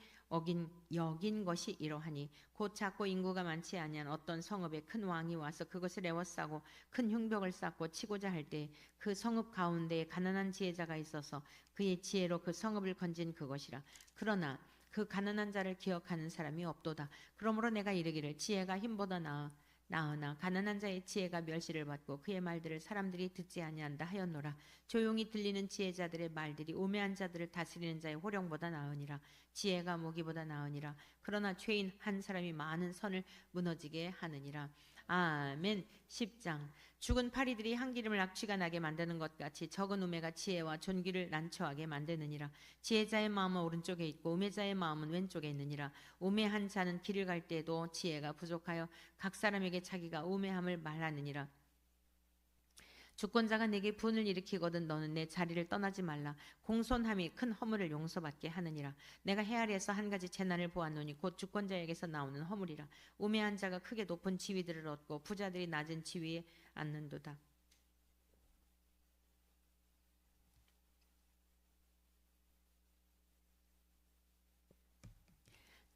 Speaker 1: 여긴 것이 이러하니 곧 작고 인구가 많지 아니한 어떤 성읍에 큰 왕이 와서 그것을 에워싸고 큰 흉벽을 쌓고 치고자 할 때 그 성읍 가운데에 가난한 지혜자가 있어서 그의 지혜로 그 성읍을 건진 그것이라. 그러나 그 가난한 자를 기억하는 사람이 없도다. 그러므로 내가 이르기를 지혜가 힘보다 나으나 가난한 자의 지혜가 멸시를 받고 그의 말들을 사람들이 듣지 아니한다 하였노라. 조용히 들리는 지혜자들의 말들이 우매한 자들을 다스리는 자의 호령보다 나으니라. 지혜가 무기보다 나으니라. 그러나 죄인 한 사람이 많은 선을 무너지게 하느니라. 아멘. 10장. 죽은 파리들이 향기름을 악취가 나게 만드는 것 같이 적은 우매가 지혜와 존귀를 난처하게 만드느니라. 지혜자의 마음은 오른쪽에 있고 우매자의 마음은 왼쪽에 있느니라. 우매한 자는 길을 갈 때에도 지혜가 부족하여 각 사람에게 자기가 우매함을 말하느니라. 주권자가 내게 분을 일으키거든 너는 내 자리를 떠나지 말라. 공손함이 큰 허물을 용서받게 하느니라. 내가 해 아래에서 한 가지 재난을 보았노니 곧 주권자에게서 나오는 허물이라. 우매한 자가 크게 높은 지위들을 얻고 부자들이 낮은 지위에 앉는도다.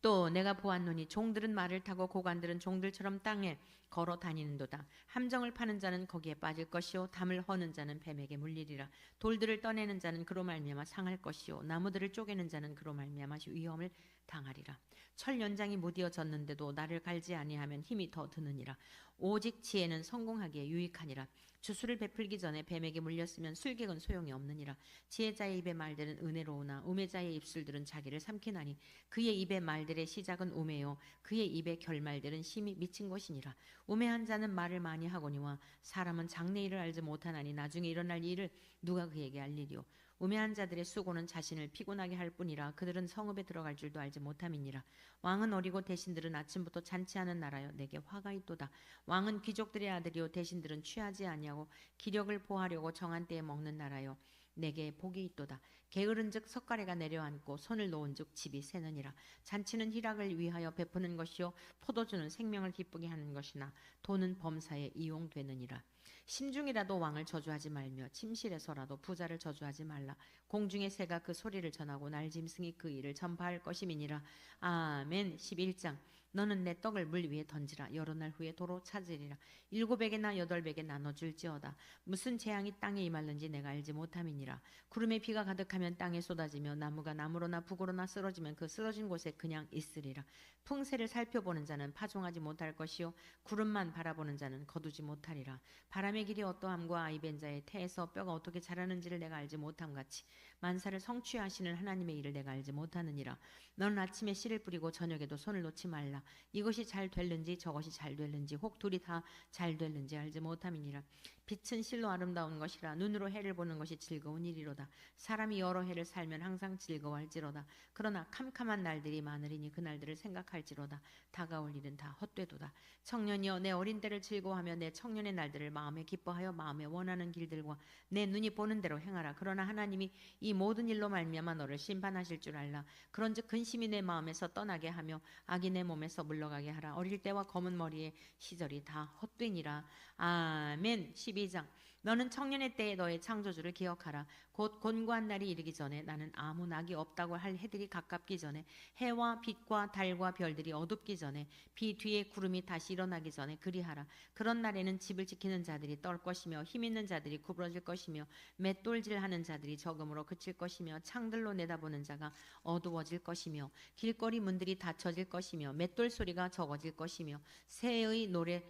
Speaker 1: 또 내가 보았노니 종들은 말을 타고 고관들은 종들처럼 땅에 걸어 다니는도다. 함정을 파는 자는 거기에 빠질 것이요 담을 허는 자는 뱀에게 물리리라. 돌들을 떠내는 자는 그로 말미암아 상할 것이요 나무들을 쪼개는 자는 그로 말미암아 위험을 당하리라. 철 연장이 무디어졌는데도 나를 갈지 아니하면 힘이 더 드느니라. 오직 지혜는 성공하기에 유익하니라. 주술을 베풀기 전에 뱀에게 물렸으면 술객은 소용이 없느니라. 지혜자의 입의 말들은 은혜로우나 우매자의 입술들은 자기를 삼키나니 그의 입의 말들의 시작은 우매요 그의 입의 결말들은 심히 미친 것이니라. 우매한 자는 말을 많이 하거니와 사람은 장래일을 알지 못하나니 나중에 일어날 일을 누가 그에게 알리리요. 우매한 자들의 수고는 자신을 피곤하게 할 뿐이라. 그들은 성읍에 들어갈 줄도 알지 못함이니라. 왕은 어리고 대신들은 아침부터 잔치하는 나라여 내게 화가 있도다. 왕은 귀족들의 아들이요 대신들은 취하지 아니하고 기력을 보하려고 정한 때에 먹는 나라여 내게 복이 있도다. 게으른즉 석가래가 내려앉고 손을 놓은즉 집이 새느니라. 잔치는 희락을 위하여 베푸는 것이요 포도주는 생명을 기쁘게 하는 것이나 돈은 범사에 이용되느니라. 심중이라도 왕을 저주하지 말며 침실에서라도 부자를 저주하지 말라. 공중의 새가 그 소리를 전하고 날짐승이 그 일을 전파할 것임이니라. 아멘. 11장. 너는 내 떡을 물 위에 던지라. 여러 날 후에 도로 찾으리라. 7에게나 8에게 나눠줄지어다. 무슨 재앙이 땅에 임할는지 내가 알지 못함이니라. 구름에 비가 가득하면 땅에 쏟아지며 나무가 나무로나 북으로나 쓰러지면 그 쓰러진 곳에 그냥 있으리라. 풍세를 살펴보는 자는 파종하지 못할 것이요 구름만 바라보는 자는 거두지 못하리라. 바람의 길이 어떠함과 아이벤 자의 태에서 뼈가 어떻게 자라는지를 내가 알지 못함같이 만사를 성취하시는 하나님의 일을 내가 알지 못하느니라. 너는 아침에 씨를 뿌리고 저녁에도 손을 놓지 말라. 이것이 잘 될는지 저것이 잘 될는지 혹 둘이 다 잘 될는지 알지 못함이니라. 빛은 실로 아름다운 것이라. 눈으로 해를 보는 것이 즐거운 일이로다. 사람이 여러 해를 살면 항상 즐거워할지로다. 그러나 캄캄한 날들이 많으리니 그 날들을 생각할지로다. 다가올 일은 다 헛되도다. 청년이여 내 어린 때를 즐거워하며 내 청년의 날들을 마음에 기뻐하여 마음에 원하는 길들과 내 눈이 보는 대로 행하라. 그러나 하나님이 이 모든 일로 말미암아 너를 심판하실 줄 알라. 그런즉 근심이 내 마음에서 떠나게 하며 악이 내 몸에서 물러가게 하라. 어릴 때와 검은 머리의 시절이 다 헛되니라. 아멘. 12장. 너는 청년의 때에 너의 창조주를 기억하라. 곧 곤고한 날이 이르기 전에 나는 아무 낙이 없다고 할 해들이 가깝기 전에 해와 빛과 달과 별들이 어둡기 전에 비 뒤에 구름이 다시 일어나기 전에 그리하라. 그런 날에는 집을 지키는 자들이 떨 것이며 힘 있는 자들이 구부러질 것이며 맷돌질하는 자들이 적음으로 그칠 것이며 창들로 내다보는 자가 어두워질 것이며 길거리 문들이 닫혀질 것이며 맷돌 소리가 적어질 것이며 새의 노래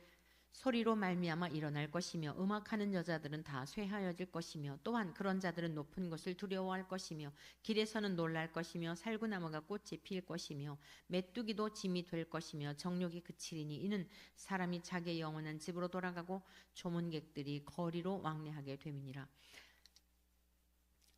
Speaker 1: 소리로 말미암아 일어날 것이며 음악하는 여자들은 다 쇠하여질 것이며 또한 그런 자들은 높은 것을 두려워할 것이며 길에서는 놀랄 것이며 살구나무가 꽃이 필 것이며 메뚜기도 짐이 될 것이며 정욕이 그치리니 이는 사람이 자기의 영원한 집으로 돌아가고 조문객들이 거리로 왕래하게 됨이니라.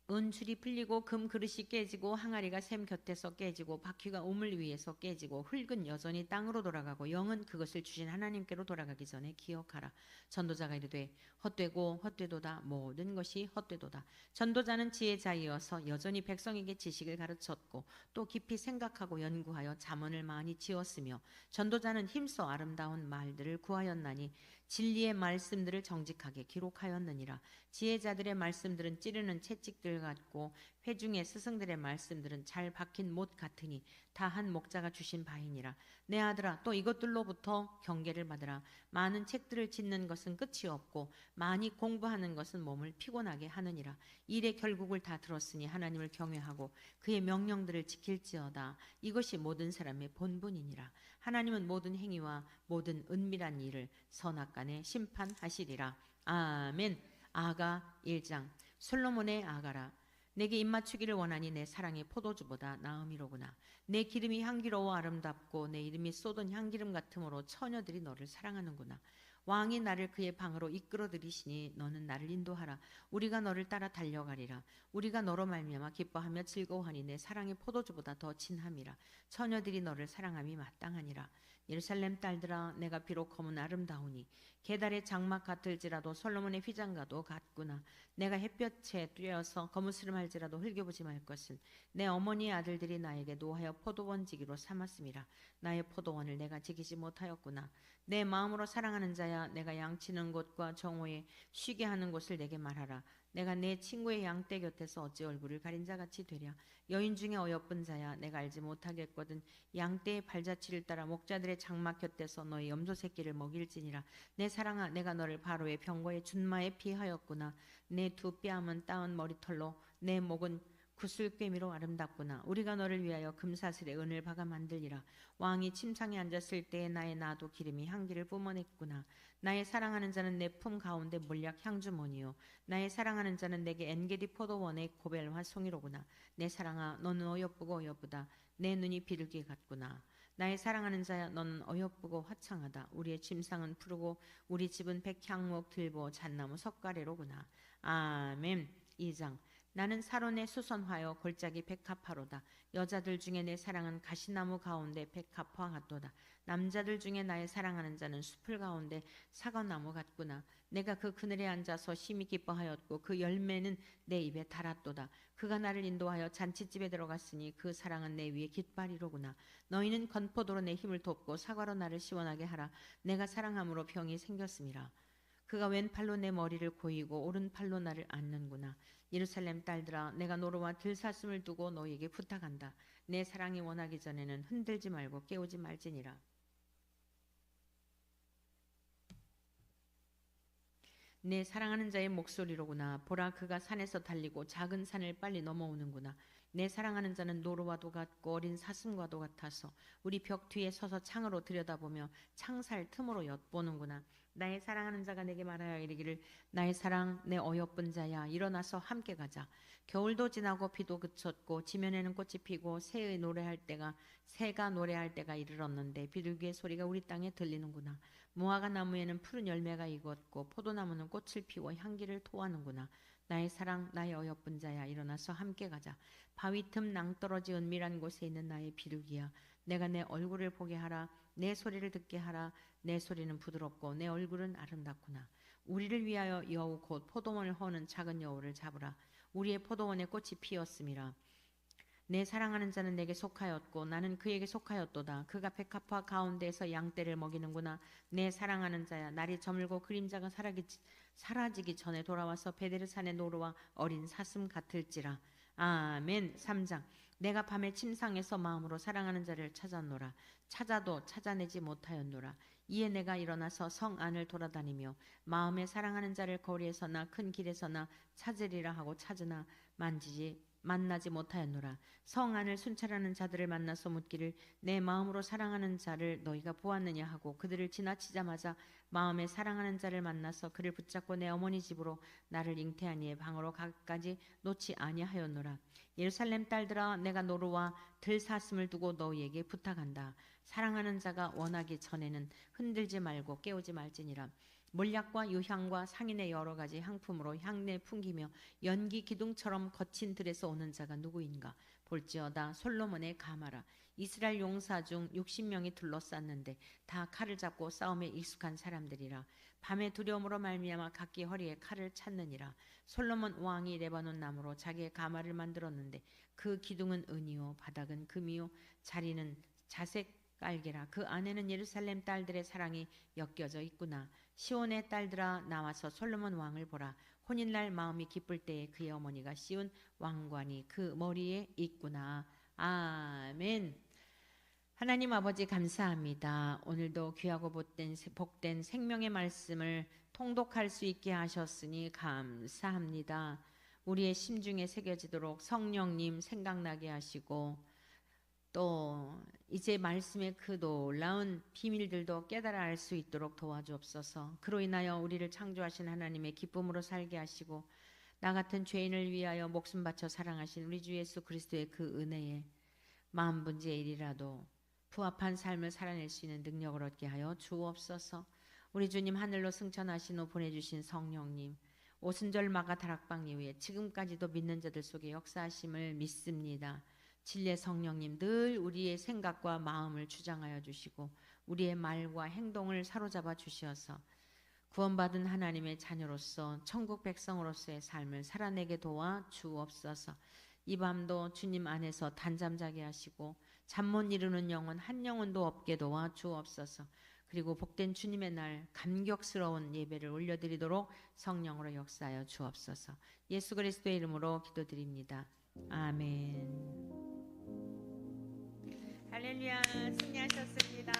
Speaker 1: 은줄이 풀리고 금 그릇이 깨지고 항아리가 샘 곁에서 깨지고 바퀴가 우물 위에서 깨지고 흙은 여전히 땅으로 돌아가고 영은 그것을 주신 하나님께로 돌아가기 전에 기억하라. 전도자가 이르되 헛되고 헛되도다. 모든 것이 헛되도다. 전도자는 지혜자이어서 여전히 백성에게 지식을 가르쳤고 또 깊이 생각하고 연구하여 잠언을 많이 지었으며 전도자는 힘써 아름다운 말들을 구하였나니 진리의 말씀들을 정직하게 기록하였느니라. 지혜자들의 말씀들은 찌르는 채찍들 같고 회중의 스승들의 말씀들은 잘 박힌 못 같으니 다 한 목자가 주신 바이니라. 내 아들아 또 이것들로부터 경계를 받으라. 많은 책들을 짓는 것은 끝이 없고 많이 공부하는 것은 몸을 피곤하게 하느니라. 일의 결국을 다 들었으니 하나님을 경외하고 그의 명령들을 지킬지어다. 이것이 모든 사람의 본분이니라. 하나님은 모든 행위와 모든 은밀한 일을 선악간에 심판하시리라. 아멘. 아가 1장. 솔로몬의 아가라. 내게 입맞추기를 원하니 내 사랑의 포도주보다 나음이로구나. 내 기름이 향기로워 아름답고 내 이름이 쏟은 향기름 같으므로 처녀들이 너를 사랑하는구나. 왕이 나를 그의 방으로 이끌어 들이시니 너는 나를 인도하라. 우리가 너를 따라 달려가리라. 우리가 너로 말미암아 기뻐하며 즐거워하니 내 사랑의 포도주보다 더 진함이라. 처녀들이 너를 사랑함이 마땅하니라. 예루살렘 딸들아 내가 비록 검은 아름다우니 계달의 장막 같을지라도 솔로몬의 휘장과도 같구나. 내가 햇볕에 뛰어서 거무스름할지라도 흘겨보지 말 것은 내 어머니의 아들들이 나에게 노하여 포도원 지기로 삼았음이라. 나의 포도원을 내가 지키지 못하였구나. 내 마음으로 사랑하는 자야 내가 양치는 곳과 정오에 쉬게 하는 곳을 내게 말하라. 내가 내 친구의 양떼 곁에서 어찌 얼굴을 가린 자같이 되랴. 여인 중에 어여쁜 자야 내가 알지 못하겠거든. 양떼의 발자취를 따라 목자들의 장막 곁에서 너의 염소 새끼를 먹일지니라. 내 사랑아 내가 너를 바로의 병거의 준마에 피하였구나. 내 두 뺨은 따은 머리털로 내 목은 구슬꿰미로 아름답구나. 우리가 너를 위하여 금사슬에 은을 박아 만들리라. 왕이 침상에 앉았을 때에 나의 나도 기름이 향기를 뿜어냈구나. 나의 사랑하는 자는 내 품 가운데 몰약 향주머니요 나의 사랑하는 자는 내게 엔게디 포도원의 고벨과 송이로구나. 내 사랑아 너는 어여쁘고 어여쁘다. 내 눈이 비둘기 같구나. 나의 사랑하는 자야 너는 어여쁘고 화창하다. 우리의 침상은 푸르고 우리 집은 백향목 들보 잣나무 석가래로구나. 아멘. 2장. 나는 사론의 수선화요 골짜기 백합화로다. 여자들 중에 내 사랑은 가시나무 가운데 백합화 같도다. 남자들 중에 나의 사랑하는 자는 숲을 가운데 사과나무 같구나. 내가 그 그늘에 앉아서 심히 기뻐하였고 그 열매는 내 입에 달았도다. 그가 나를 인도하여 잔치집에 들어갔으니 그 사랑은 내 위에 깃발이로구나. 너희는 건포도로 내 힘을 돕고 사과로 나를 시원하게 하라. 내가 사랑함으로 병이 생겼음이라. 그가 왼팔로 내 머리를 고이고 오른팔로 나를 안는구나. 예루살렘 딸들아 내가 노루와 들사슴을 두고 너희에게 부탁한다. 내 사랑이 원하기 전에는 흔들지 말고 깨우지 말지니라. 내 사랑하는 자의 목소리로구나. 보라 그가 산에서 달리고 작은 산을 빨리 넘어오는구나. 내 사랑하는 자는 노루와도 같고 어린 사슴과도 같아서 우리 벽 뒤에 서서 창으로 들여다보며 창살 틈으로 엿보는구나. 나의 사랑하는 자가 내게 말하여 이르기를 나의 사랑 내 어여쁜 자야 일어나서 함께 가자. 겨울도 지나고 비도 그쳤고 지면에는 꽃이 피고 새가 노래할 때가 이르렀는데 비둘기의 소리가 우리 땅에 들리는구나. 무화과 나무에는 푸른 열매가 익었고 포도나무는 꽃을 피워 향기를 토하는구나. 나의 사랑 나의 어여쁜 자야 일어나서 함께 가자. 바위 틈 낭떠러지 은밀한 곳에 있는 나의 비둘기야 내가 내 얼굴을 보게 하라. 내 소리를 듣게 하라. 내 소리는 부드럽고 내 얼굴은 아름답구나. 우리를 위하여 여우 곧 포도원을 허는 작은 여우를 잡으라. 우리의 포도원에 꽃이 피었음이라. 내 사랑하는 자는 내게 속하였고 나는 그에게 속하였도다. 그가 백합화 가운데에서 양떼를 먹이는구나. 내 사랑하는 자야 날이 저물고 그림자가 사라지기 전에 돌아와서 베데르산의 노루와 어린 사슴 같을지라. 아멘. 3장. 내가 밤에 침상에서 마음으로 사랑하는 자를 찾았노라. 찾아도 찾아내지 못하였노라. 이에 내가 일어나서 성 안을 돌아다니며 마음에 사랑하는 자를 거리에서나 큰 길에서나 찾으리라 하고 찾으나 만나지 못하였노라. 성 안을 순찰하는 자들을 만나서 묻기를 내 마음으로 사랑하는 자를 너희가 보았느냐 하고 그들을 지나치자마자 마음에 사랑하는 자를 만나서 그를 붙잡고 내 어머니 집으로 나를 잉태한 이의 방으로 가까지 놓지 아니하였노라. 예루살렘 딸들아, 내가 노루와 들사슴을 두고 너희에게 부탁한다. 사랑하는 자가 원하기 전에는 흔들지 말고 깨우지 말지니라. 몰약과 유향과 상인의 여러 가지 향품으로 향내 풍기며 연기 기둥처럼 거친 들에서 오는 자가 누구인가? 볼지어다 솔로몬의 가마라. 이스라엘 용사 중 60명이 둘러쌌는데 다 칼을 잡고 싸움에 익숙한 사람들이라. 밤의 두려움으로 말미암아 각기 허리에 칼을 찾느니라. 솔로몬 왕이 레바논 나무로 자기의 가마를 만들었는데 그 기둥은 은이요 바닥은 금이요 자리는 자색 깔개라. 그 안에는 예루살렘 딸들의 사랑이 엮여져 있구나. 시온의 딸들아, 나와서 솔로몬 왕을 보라. 혼인날 마음이 기쁠 때에 그의 어머니가 씌운 왕관이 그 머리에 있구나. 아멘. 하나님 아버지 감사합니다. 오늘도 귀하고 복된 생명의 말씀을 통독할 수 있게 하셨으니 감사합니다. 우리의 심중에 새겨지도록 성령님 생각나게 하시고 또 이제 말씀의 그 놀라운 비밀들도 깨달아 알 수 있도록 도와주옵소서. 그로 인하여 우리를 창조하신 하나님의 기쁨으로 살게 하시고 나 같은 죄인을 위하여 목숨 바쳐 사랑하신 우리 주 예수 그리스도의 그 은혜에 마음 분지의 일이라도 부합한 삶을 살아낼 수 있는 능력을 얻게 하여 주옵소서. 우리 주님 하늘로 승천하신 후 보내주신 성령님 오순절 마가 다락방 이후에 지금까지도 믿는 자들 속에 역사하심을 믿습니다. 진리의 성령님 늘 우리의 생각과 마음을 주장하여 주시고 우리의 말과 행동을 사로잡아 주시어서 구원받은 하나님의 자녀로서 천국 백성으로서의 삶을 살아내게 도와 주옵소서. 이 밤도 주님 안에서 단잠 자게 하시고 잠 못 이루는 영혼 한 영혼도 없게 도와 주옵소서. 그리고 복된 주님의 날 감격스러운 예배를 올려드리도록 성령으로 역사하여 주옵소서. 예수 그리스도의 이름으로 기도드립니다. 아멘. 할렐루야. 승리하셨습니다.